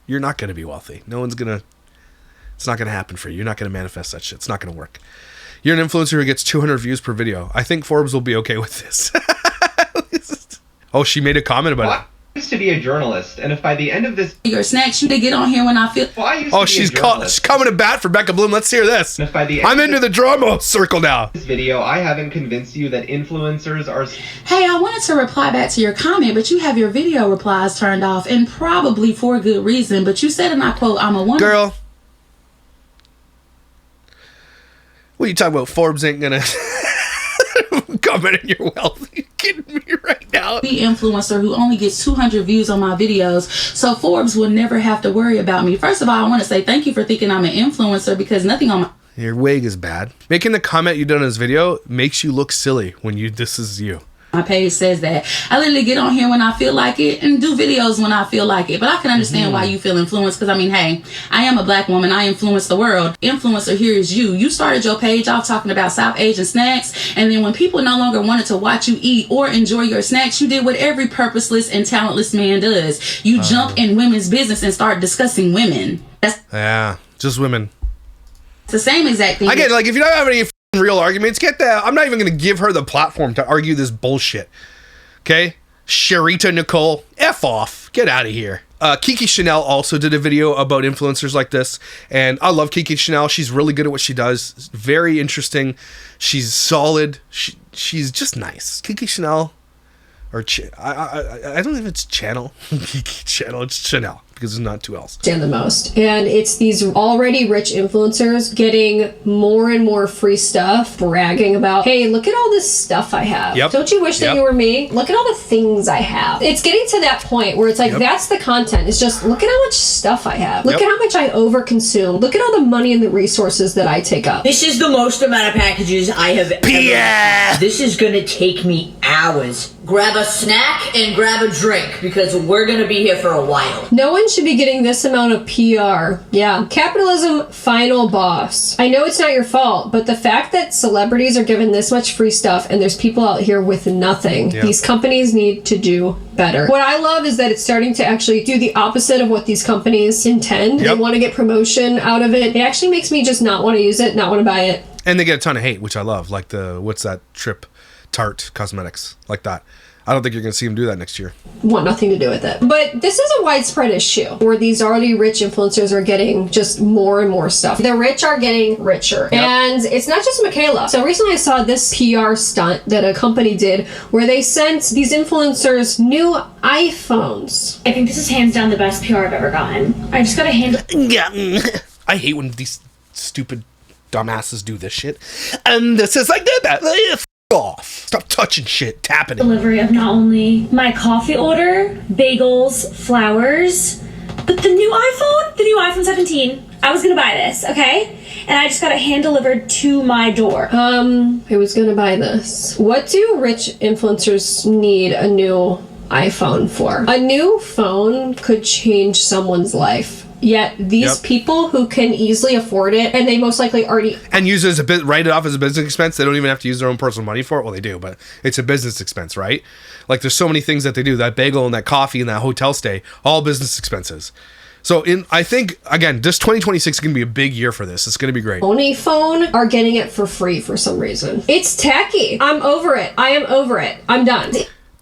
You're not going to be wealthy. It's not going to happen for you. You're not going to manifest that shit. It's not going to work. You're an influencer who gets 200 views per video. I think Forbes will be okay with this. Oh, she made a comment about it. I used to be a journalist, and if by the end of this... Your snacks, you to get on here when I feel... She's coming to bat for Becca Bloom. Let's hear this. And if by the end I'm into the drama circle now. This video, I haven't convinced you that influencers are... Hey, I wanted to reply back to your comment, but you have your video replies turned off, and probably for a good reason. But you said, and I quote, I'm a woman... Girl. What are you talking about? Forbes ain't gonna comment on your wealth. Are you kidding me right now? The influencer who only gets 200 views on my videos, so Forbes will never have to worry about me. First of all, I want to say thank you for thinking I'm an influencer, because nothing on my... Your wig is bad. Making the comment you done in this video makes you look silly when this is you. My page says that. I literally get on here when I feel like it and do videos when I feel like it. But I can understand why you feel influenced, because, I mean, hey, I am a black woman. I influence the world. Influencer here is you. You started your page off talking about South Asian snacks. And then when people no longer wanted to watch you eat or enjoy your snacks, you did what every purposeless and talentless man does. You jump in women's business and start discussing women. Yeah, just women. It's the same exact thing. I get, like, if you don't have any real arguments, get that. I'm not even going to give her the platform to argue this bullshit. Okay? Sharita Nicole, F off. Get out of here. Kiki Chanel also did a video about influencers like this, and I love Kiki Chanel. She's really good at what she does. Very interesting. She's solid. She's just nice. Kiki Chanel, or I don't know if it's Channel. Kiki Chanel, it's Chanel. because there's not two L's. Stand the most. And it's these already rich influencers getting more and more free stuff, bragging about, hey, look at all this stuff I have. Yep. Don't you wish that you were me? Look at all the things I have. It's getting to that point where it's like, that's the content. It's just, look at how much stuff I have. Look at how much I overconsume. Look at all the money and the resources that I take up. This is the most amount of packages I have ever had. This is gonna take me hours. Grab a snack and grab a drink because we're gonna be here for a while. No one should be getting this amount of PR. Yeah. Capitalism, final boss. I know it's not your fault, but the fact that celebrities are given this much free stuff and there's people out here with nothing, these companies need to do better. What I love is that it's starting to actually do the opposite of what these companies intend. They want to get promotion out of it. It actually makes me just not want to use it, not want to buy it. And they get a ton of hate, which I love. Like what's that Trip Tarte Cosmetics, like that. I don't think you're going to see them do that next year. Want nothing to do with it. But this is a widespread issue where these already rich influencers are getting just more and more stuff. The rich are getting richer. And it's not just Michaela. So recently I saw this PR stunt that a company did where they sent these influencers new iPhones. I think this is hands down the best PR I've ever gotten. I just got to handle... I hate when these stupid dumbasses do this shit. And this is like that. Off. Stop touching shit. Tapping it. Delivery of not only my coffee order, bagels, flowers, but the new iPhone 17. I was gonna buy this, okay? And I just got it hand delivered to my door. I was gonna buy this. What do rich influencers need a new iPhone for? A new phone could change someone's life. Yet these people who can easily afford it, and they most likely already... And use it as a bit, write it off as a business expense. They don't even have to use their own personal money for it. Well, they do, but it's a business expense, right? Like, there's so many things that they do. That bagel and that coffee and that hotel stay, all business expenses. So I think, again, this 2026 is going to be a big year for this. It's going to be great. Own a phone are getting it for free for some reason. It's tacky. I'm over it. I am over it. I'm done.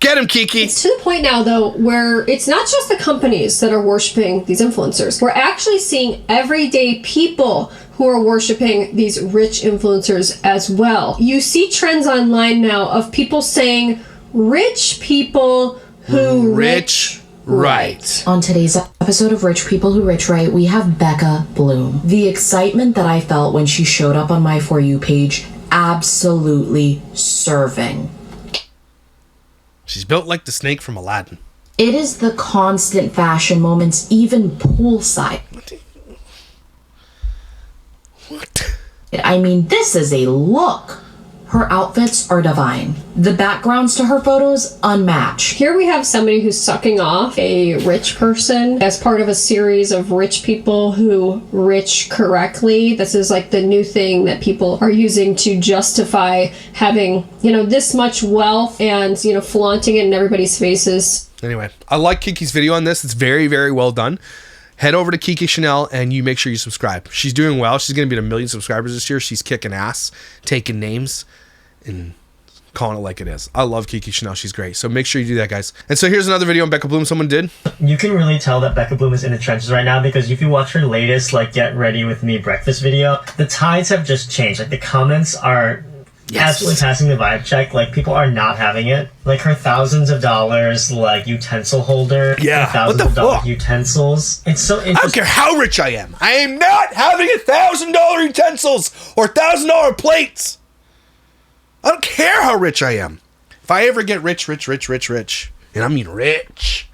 Get him, Kiki! It's to the point now, though, where it's not just the companies that are worshiping these influencers. We're actually seeing everyday people who are worshiping these rich influencers as well. You see trends online now of people saying, rich people who rich right. On today's episode of Rich People Who Rich Right, we have Becca Bloom. The excitement that I felt when she showed up on my For You page, absolutely serving. She's built like the snake from Aladdin. It is the constant fashion moments, even poolside. What? I mean, this is a look. Her outfits are divine. The backgrounds to her photos, unmatched. Here we have somebody who's sucking off a rich person as part of a series of rich people who rich correctly. This is like the new thing that people are using to justify having, this much wealth and, flaunting it in everybody's faces. Anyway, I like Kiki's video on this. It's very, very well done. Head over to Kiki Chanel and you make sure you subscribe. She's doing well. She's going to be at 1 million subscribers this year. She's kicking ass, taking names, and calling it like it is. I love Kiki Chanel. She's great. So make sure you do that, guys. And so here's another video on Becca Bloom someone did. You can really tell that Becca Bloom is in the trenches right now because if you watch her latest, Get Ready With Me breakfast video, the tides have just changed. The comments are absolutely passing the vibe check. People are not having it. Her thousands of dollars, utensil holder. Yeah. Thousands of dollar utensils. It's so interesting. I don't care how rich I am. I am not having $1,000 utensils or $1,000 plates. I don't care how rich I am. If I ever get rich, and I mean rich,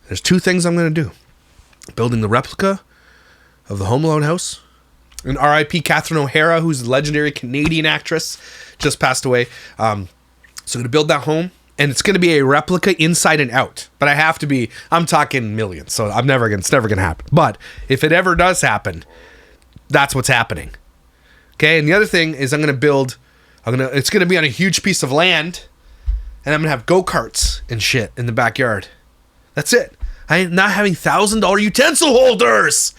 there's two things I'm going to do. Building the replica of the Home Alone house. And R.I.P. Catherine O'Hara, who's a legendary Canadian actress, just passed away. So I'm going to build that home, and it's going to be a replica inside and out. But I'm talking millions, so it's never going to happen. But if it ever does happen, that's what's happening. Okay, and the other thing is it's going to be on a huge piece of land, and I'm going to have go-karts and shit in the backyard. That's it. I am not having $1,000 utensil holders.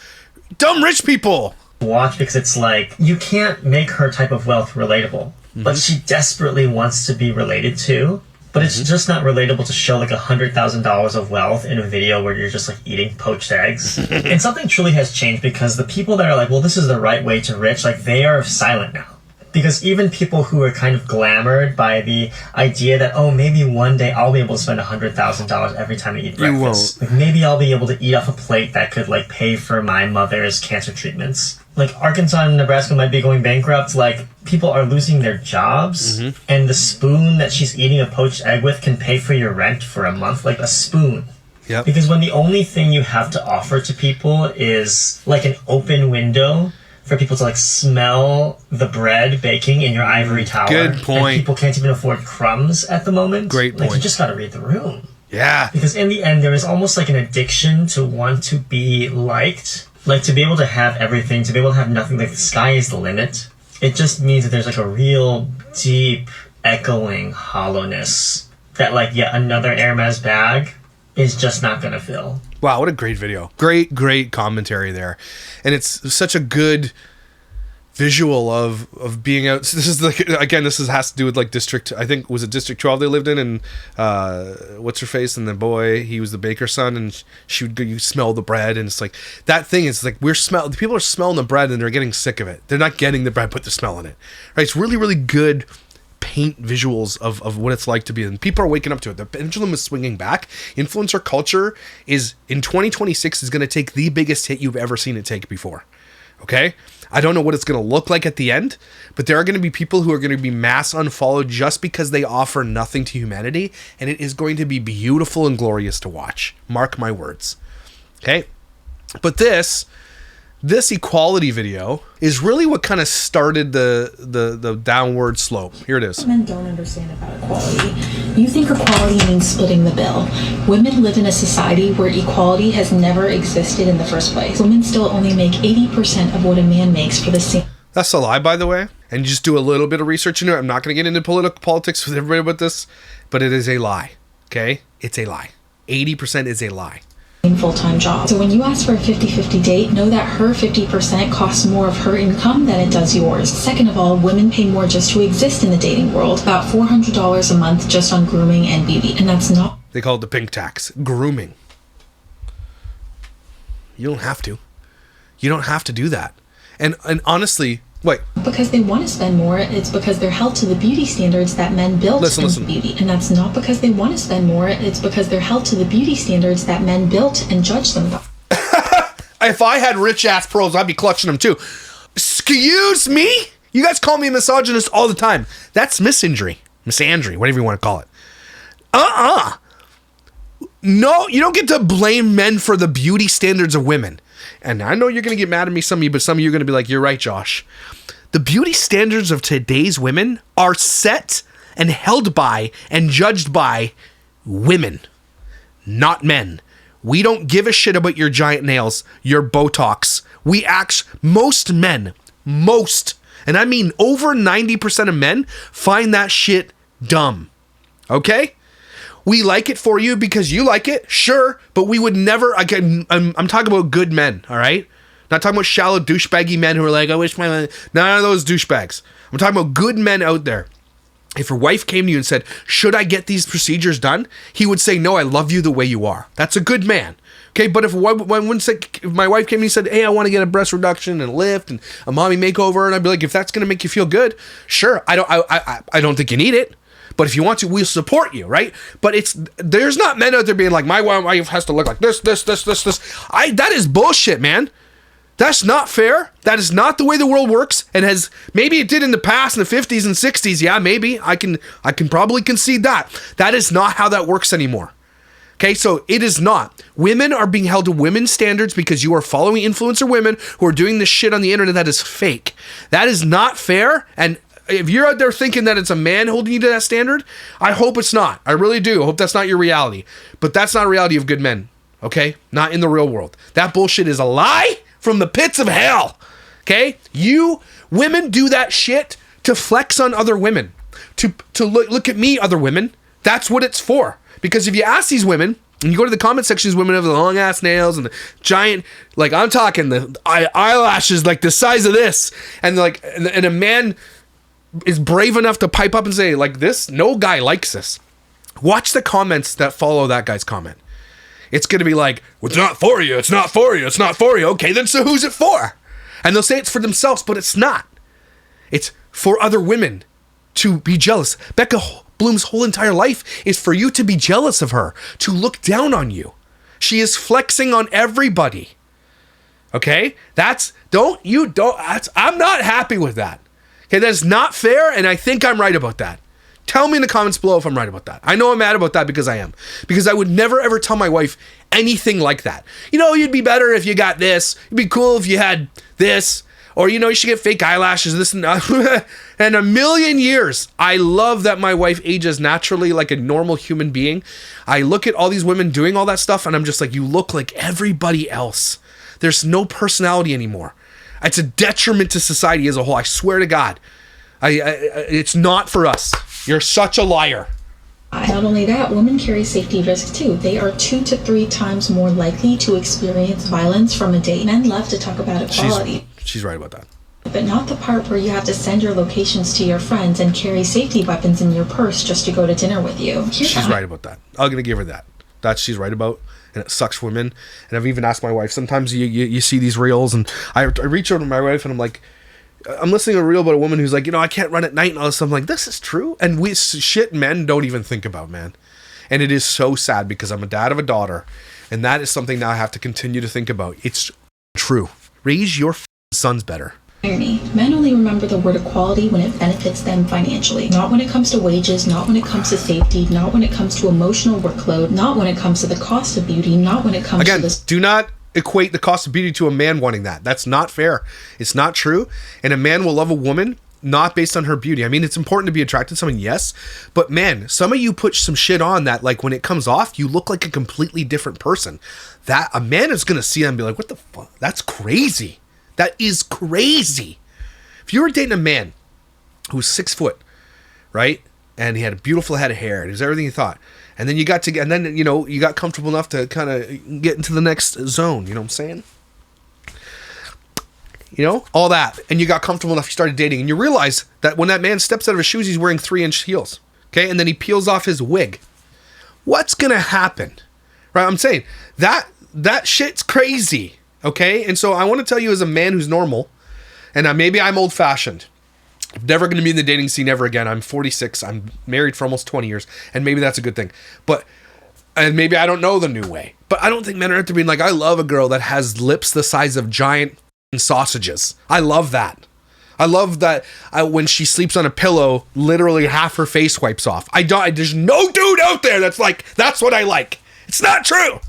Dumb rich people. Watch because it's you can't make her type of wealth relatable, but she desperately wants to be related to. But it's just not relatable to show $100,000 of wealth in a video where you're just eating poached eggs. And something truly has changed because the people that are well, this is the right way to rich, they are silent now. Because even people who are kind of glamored by the idea that, oh, maybe one day I'll be able to spend $100,000 every time I eat breakfast. Like, maybe I'll be able to eat off a plate that could, like, pay for my mother's cancer treatments. Like, Arkansas and Nebraska might be going bankrupt. Like, people are losing their jobs. And the spoon that she's eating a poached egg with can pay for your rent for a month. Like, a spoon. Yep. Because when the only thing you have to offer to people is, like, an open window for people to, like, smell the bread baking in your ivory tower. Good point. And people can't even afford crumbs at the moment. Great point. Like, you just gotta read the room. Yeah. Because in the end, there is almost like an addiction to want to be liked. Like, to be able to have everything, to be able to have nothing, like, the sky is the limit. It just means that there's, like, a real deep, echoing hollowness that, like, yet another Hermes bag is just not gonna fill. Wow, what a great video. Great commentary there. And it's such a good visual of being out. This is like, again, has to do with like District, I think, was it District 12 they lived in, and what's her face, and the boy, he was the baker's son, and she would go, you smell the bread, and it's like that thing is like people are smelling the bread and they're getting sick of it. They're not getting the bread, but they're smelling it. Right? It's really good paint visuals of what it's like to be, and people are waking up to it. The pendulum is swinging back. Influencer culture is in 2026 is going to take the biggest hit you've ever seen it take before. Okay? I don't know what it's going to look like at the end, but there are going to be people who are going to be mass unfollowed just because they offer nothing to humanity, and it is going to be beautiful and glorious to watch. Mark my words. Okay? But this equality video is really what kind of started the downward slope. Here it is. Men don't understand about equality. You think equality means splitting the bill. Women live in a society where equality has never existed in the first place. Women still only make 80% of what a man makes for the same. That's a lie, by the way. And you just do a little bit of research into it. I'm not going to get into politics with everybody about this, but it is a lie. Okay? It's a lie. 80% is a lie. Full-time job. So when you ask for a 50-50 date, know that her 50% costs more of her income than it does yours. Second of all, women pay more just to exist in the dating world. About $400 a month just on grooming and beauty. And that's not... They call it the pink tax. Grooming. You don't have to. You don't have to do that. And honestly... Wait. Because they want to spend more, it's because they're held to the beauty standards that men built into beauty. And that's not because they want to spend more, it's because they're held to the beauty standards that men built and judged them by. If I had rich ass pros, I'd be clutching them too. Excuse me? You guys call me a misogynist all the time. That's misandry, whatever you want to call it. No, you don't get to blame men for the beauty standards of women. And I know you're going to get mad at me, some of you, but some of you are going to be like, you're right, Josh. The beauty standards of today's women are set and held by and judged by women, not men. We don't give a shit about your giant nails, your Botox. Most men, and I mean over 90% of men, find that shit dumb. Okay? We like it for you because you like it, sure, but we would never, I'm talking about good men, all right? Not talking about shallow douchebaggy men who are like, I wish none of those douchebags. I'm talking about good men out there. If your wife came to you and said, should I get these procedures done? He would say, no, I love you the way you are. That's a good man. Okay, but if my wife came to me and said, hey, I want to get a breast reduction and a lift and a mommy makeover, and I'd be like, if that's going to make you feel good, sure. I don't think you need it. But if you want to, we'll support you, right? But there's not men out there being like, my wife has to look like this. That is bullshit, man. That's not fair. That is not the way the world works. And maybe it did in the past, in the 50s and 60s. Yeah, maybe. I can probably concede that. That is not how that works anymore. Okay, so it is not. Women are being held to women's standards because you are following influencer women who are doing this shit on the internet that is fake. That is not fair. And if you're out there thinking that it's a man holding you to that standard, I hope it's not. I really do. I hope that's not your reality. But that's not a reality of good men. Okay? Not in the real world. That bullshit is a lie from the pits of hell. Okay? You women do that shit to flex on other women. To look at me, other women. That's what it's for. Because if you ask these women, and you go to the comment section, these women have the long ass nails and the giant, like I'm talking the eyelashes like the size of this, and and a man is brave enough to pipe up and say like this, no guy likes this. Watch the comments that follow that guy's comment. It's going to be like, well, it's not for you, it's not for you, it's not for you. Okay, then so who's it for? And they'll say it's for themselves, but it's not. It's for other women to be jealous. Becca Bloom's whole entire life is for you to be jealous of her, to look down on you. She is flexing on everybody. Okay? I'm not happy with that. Okay, that's not fair, and I think I'm right about that. Tell me in the comments below if I'm right about that. I know I'm mad about that because I am. Because I would never ever tell my wife anything like that. You know, you'd be better if you got this. It'd be cool if you had this. Or, you know, you should get fake eyelashes, this and that. And a million years, I love that my wife ages naturally like a normal human being. I look at all these women doing all that stuff, and I'm just like, you look like everybody else. There's no personality anymore. It's a detriment to society as a whole. I swear to God. It's not for us. You're such a liar. Not only that, women carry safety risks too. They are 2 to 3 times more likely to experience violence from a date. Men love to talk about equality. She's right about that. But not the part where you have to send your locations to your friends and carry safety weapons in your purse just to go to dinner with you. She's right about that. I'm going to give her that. That she's right about. And it sucks for women. And I've even asked my wife, sometimes you see these reels, and I reach out to my wife and I'm like, I'm listening to a reel about a woman who's like, you know, I can't run at night and all this stuff. I'm like, this is true. And shit men don't even think about, man. And it is so sad because I'm a dad of a daughter. And that is something now I have to continue to think about. It's true. Raise your sons better. Irony. Men only remember the word equality when it benefits them financially. Not when it comes to wages, not when it comes to safety, not when it comes to emotional workload, not when it comes to the cost of beauty, not when it comes to this. Do not equate the cost of beauty to a man wanting that. That's not fair. It's not true. And a man will love a woman not based on her beauty. I mean, it's important to be attracted to someone, yes. But man, some of you put some shit on that, like when it comes off, you look like a completely different person. That a man is going to see that and be like, what the fuck? That's crazy. That is crazy. If you were dating a man who's 6 foot, right? And he had a beautiful head of hair and it was everything you thought. And then you got to, and then, you know, you got comfortable enough to kind of get into the next zone. You know what I'm saying? You know, all that. And you got comfortable enough, you started dating, and you realize that when that man steps out of his shoes, he's wearing 3-inch heels. Okay. And then he peels off his wig. What's going to happen? Right? I'm saying that shit's crazy. Okay. And so I want to tell you, as a man who's normal, and maybe I'm old fashioned, I'm never going to be in the dating scene ever again. I'm 46. I'm married for almost 20 years. And maybe that's a good thing. And maybe I don't know the new way. But I don't think men are out there being like, I love a girl that has lips the size of giant sausages. I love that. I love that when she sleeps on a pillow, literally half her face wipes off. There's no dude out there that's like, that's what I like. It's not true.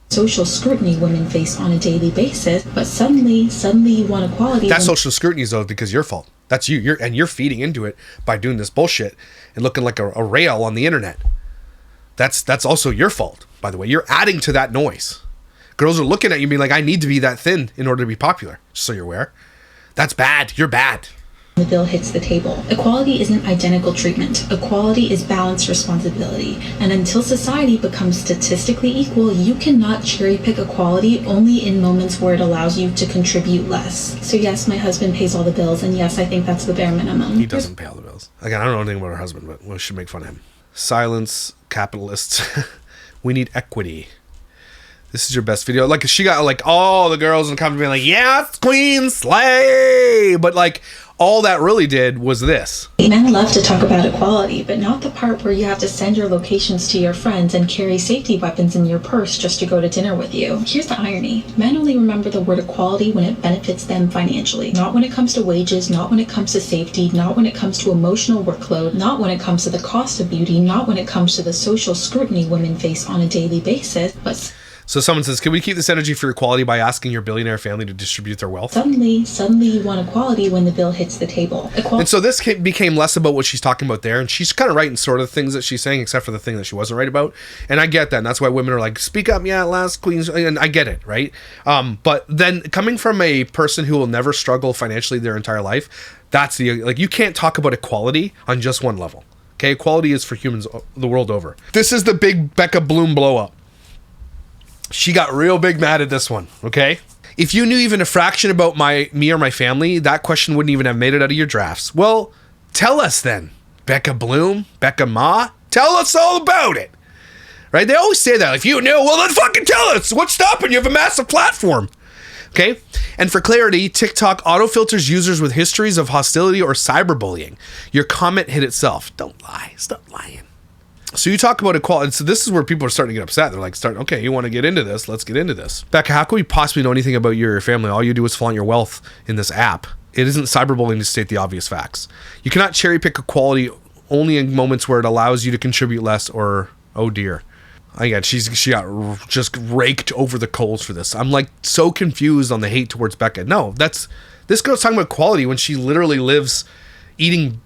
Social scrutiny women face on a daily basis, but suddenly you want equality. That social scrutiny is though because your fault. That's you. You're feeding into it by doing this bullshit and looking like a rail on the internet. That's also your fault, by the way. You're adding to that noise. Girls are looking at you and being like, I need to be that thin in order to be popular. Just so you're aware. That's bad. You're bad. The bill hits the table. Equality isn't identical treatment. Equality is balanced responsibility. And until society becomes statistically equal, you cannot cherry pick equality only in moments where it allows you to contribute less. So yes, my husband pays all the bills, and yes, I think that's the bare minimum. He doesn't pay all the bills. Again, I don't know anything about her husband, but we should make fun of him. Silence capitalists. We need equity. This is your best video. Like, she got like all the girls in the comment being like, yes, queen, slay. But like, all that really did was this. Men love to talk about equality, but not the part where you have to send your locations to your friends and carry safety weapons in your purse just to go to dinner with you. Here's the irony. Men only remember the word equality when it benefits them financially. Not when it comes to wages, not when it comes to safety, not when it comes to emotional workload, not when it comes to the cost of beauty, not when it comes to the social scrutiny women face on a daily basis, but... So someone says, can we keep this energy for equality by asking your billionaire family to distribute their wealth? Suddenly you want equality when the bill hits the table. And so this became less about what she's talking about there. And she's kind of right in sort of things that she's saying, except for the thing that she wasn't right about. And I get that. And that's why women are like, speak up, yeah, last queens. And I get it, right? But then coming from a person who will never struggle financially their entire life, that's you can't talk about equality on just one level. Okay, equality is for humans the world over. This is the big Becca Bloom blow up. She got real big mad at this one, okay? If you knew even a fraction about me or my family, that question wouldn't even have made it out of your drafts. Well, tell us then. Becca Bloom, Becca Ma, tell us all about it. Right? They always say that. If you knew, well then fucking tell us. What's stopping you? You have a massive platform. Okay? And for clarity, TikTok auto-filters users with histories of hostility or cyberbullying. Your comment hit itself. Don't lie. Stop lying. So you talk about equality. So this is where people are starting to get upset. They're like, okay, you want to get into this? Let's get into this. Becca, how can we possibly know anything about your family? All you do is flaunt your wealth in this app. It isn't cyberbullying to state the obvious facts. You cannot cherry pick equality only in moments where it allows you to contribute less or, oh dear. Again, she got just raked over the coals for this. I'm like so confused on the hate towards Becca. No, this girl's talking about equality when she literally lives eating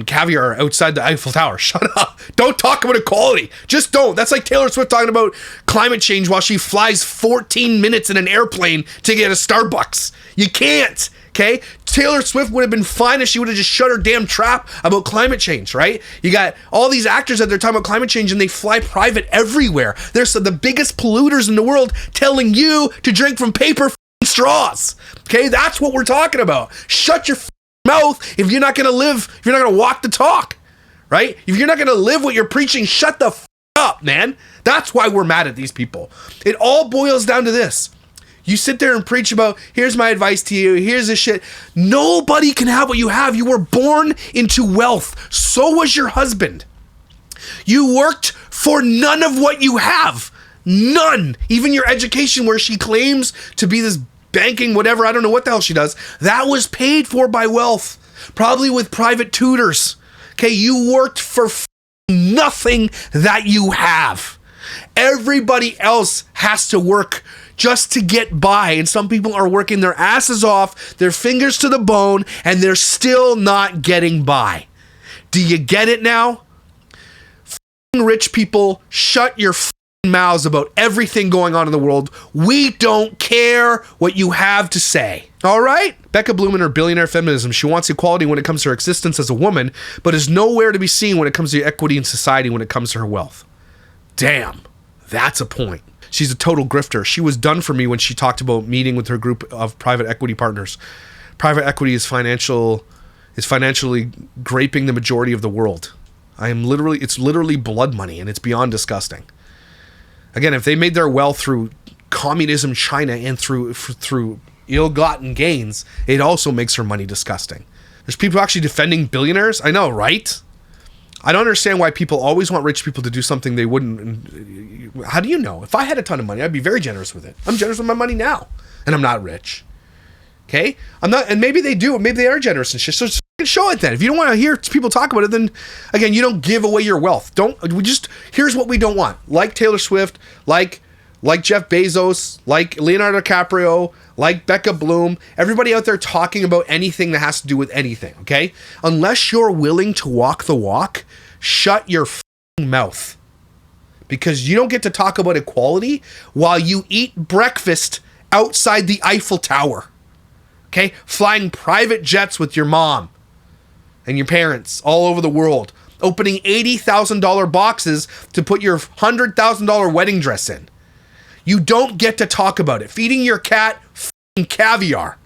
caviar outside the Eiffel Tower. Shut up. Don't talk about equality. Just don't. That's like Taylor Swift talking about climate change while she flies 14 minutes in an airplane to get a Starbucks. You can't. Okay? Taylor Swift would have been fine if she would have just shut her damn trap about climate change, right? You got all these actors that they're talking about climate change and they fly private everywhere. They're the biggest polluters in the world telling you to drink from paper straws. Okay? That's what we're talking about. Shut your mouth if you're not going to live, if you're not going to walk the talk, right? If you're not going to live what you're preaching, shut the up, man. That's why we're mad at these people. It all boils down to this. You sit there and preach about, here's my advice to you, here's this shit. Nobody can have what you have. You were born into wealth. So was your husband. You worked for none of what you have. None. Even your education, where she claims to be this banking, whatever, I don't know what the hell she does, that was paid for by wealth. Probably with private tutors. Okay, you worked for nothing that you have. Everybody else has to work just to get by, and some people are working their asses off, their fingers to the bone, and they're still not getting by. Do you get it now? Rich people, shut your mouths about everything going on in the world. We don't care what you have to say. All right? Becca Bloom and her billionaire feminism. She wants equality when it comes to her existence as a woman, but is nowhere to be seen when it comes to equity in society when it comes to her wealth. Damn, that's a point. She's a total grifter. She was done for me when she talked about meeting with her group of private equity partners. Private equity is financially graping the majority of the world. It's literally blood money, and it's beyond disgusting. Again, if they made their wealth through communism China and through ill-gotten gains, it also makes her money disgusting. There's people actually defending billionaires. I know, right? I don't understand why people always want rich people to do something they wouldn't. How do you know? If I had a ton of money, I'd be very generous with it. I'm generous with my money now, and I'm not rich. Okay? I'm not, and maybe they do. Maybe they are generous and shit. So just show it then. If you don't want to hear people talk about it, then again, you don't give away your wealth. Here's what we don't want. Like Taylor Swift, like Jeff Bezos, like Leonardo DiCaprio, like Becca Bloom, everybody out there talking about anything that has to do with anything, okay? Unless you're willing to walk the walk, shut your mouth. Because you don't get to talk about equality while you eat breakfast outside the Eiffel Tower, okay? Flying private jets with your mom and your parents all over the world, opening $80,000 boxes to put your $100,000 wedding dress in. You don't get to talk about it. Feeding your cat caviar.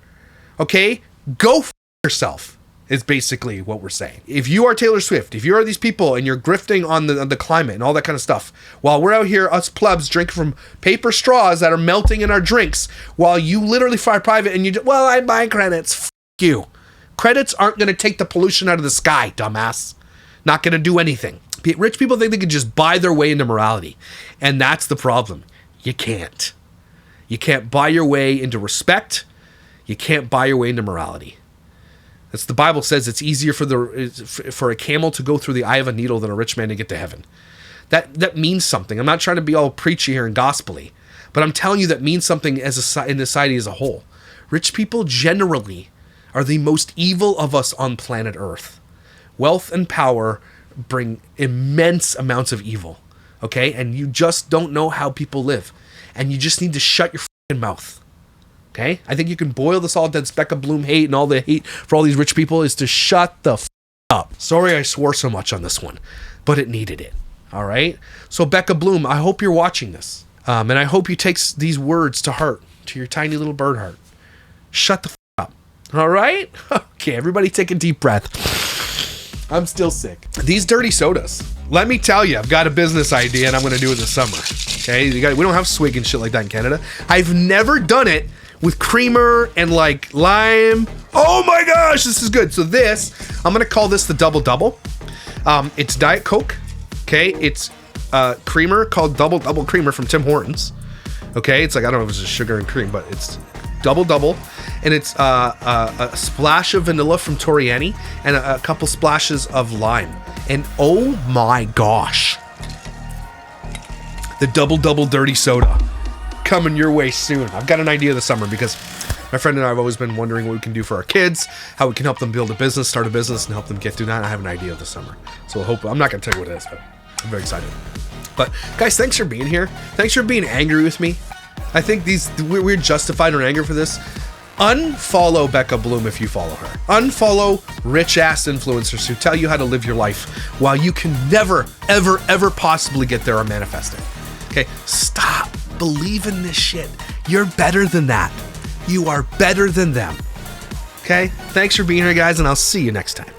Okay? Go yourself is basically what we're saying. If you are Taylor Swift, if you are these people and you're grifting on the climate and all that kind of stuff, while we're out here, us plebs, drinking from paper straws that are melting in our drinks, while you literally fly private and I buy credits. You. Credits aren't going to take the pollution out of the sky, dumbass. Not going to do anything. Rich people think they can just buy their way into morality. And that's the problem. You can't. You can't buy your way into respect. You can't buy your way into morality. That's the Bible says it's easier for a camel to go through the eye of a needle than a rich man to get to heaven. That means something. I'm not trying to be all preachy here and gospel-y, but I'm telling you that means something in society as a whole. Rich people generally are the most evil of us on planet Earth. Wealth and power bring immense amounts of evil. Okay? And you just don't know how people live. And you just need to shut your fucking mouth. Okay? I think you can boil this all down. Becca Bloom hate and all the hate for all these rich people is to shut the up. Sorry I swore so much on this one, but it needed it. All right? So Becca Bloom, I hope you're watching this. And I hope you take these words to heart, to your tiny little bird heart. Shut the up. All right? Okay, everybody take a deep breath. I'm still sick. These dirty sodas. Let me tell you, I've got a business idea and I'm going to do it this summer. Okay? We don't have swig and shit like that in Canada. I've never done it with creamer and like lime. Oh my gosh, this is good. So this, I'm gonna call this the double double. It's Diet Coke. Okay, it's creamer called double creamer from Tim Hortons. Okay, it's like, I don't know if it's just sugar and cream, but it's double, and it's a splash of vanilla from Torriani and a couple splashes of lime. And oh my gosh, the double dirty soda coming your way soon. I've got an idea of the summer because my friend and I have always been wondering what we can do for our kids, how we can help them build a business, start a business, and help them get through that. I have an idea of the summer, so I'm not going to tell you what it is, but I'm very excited. But guys, thanks for being here. Thanks for being angry with me. I think we're justified in anger for this. Unfollow Becca Bloom if you follow her. Unfollow rich ass influencers who tell you how to live your life while you can never, ever possibly get there or manifest it. Okay, stop believing this shit. You're better than that. You are better than them. Okay, thanks for being here, guys, and I'll see you next time.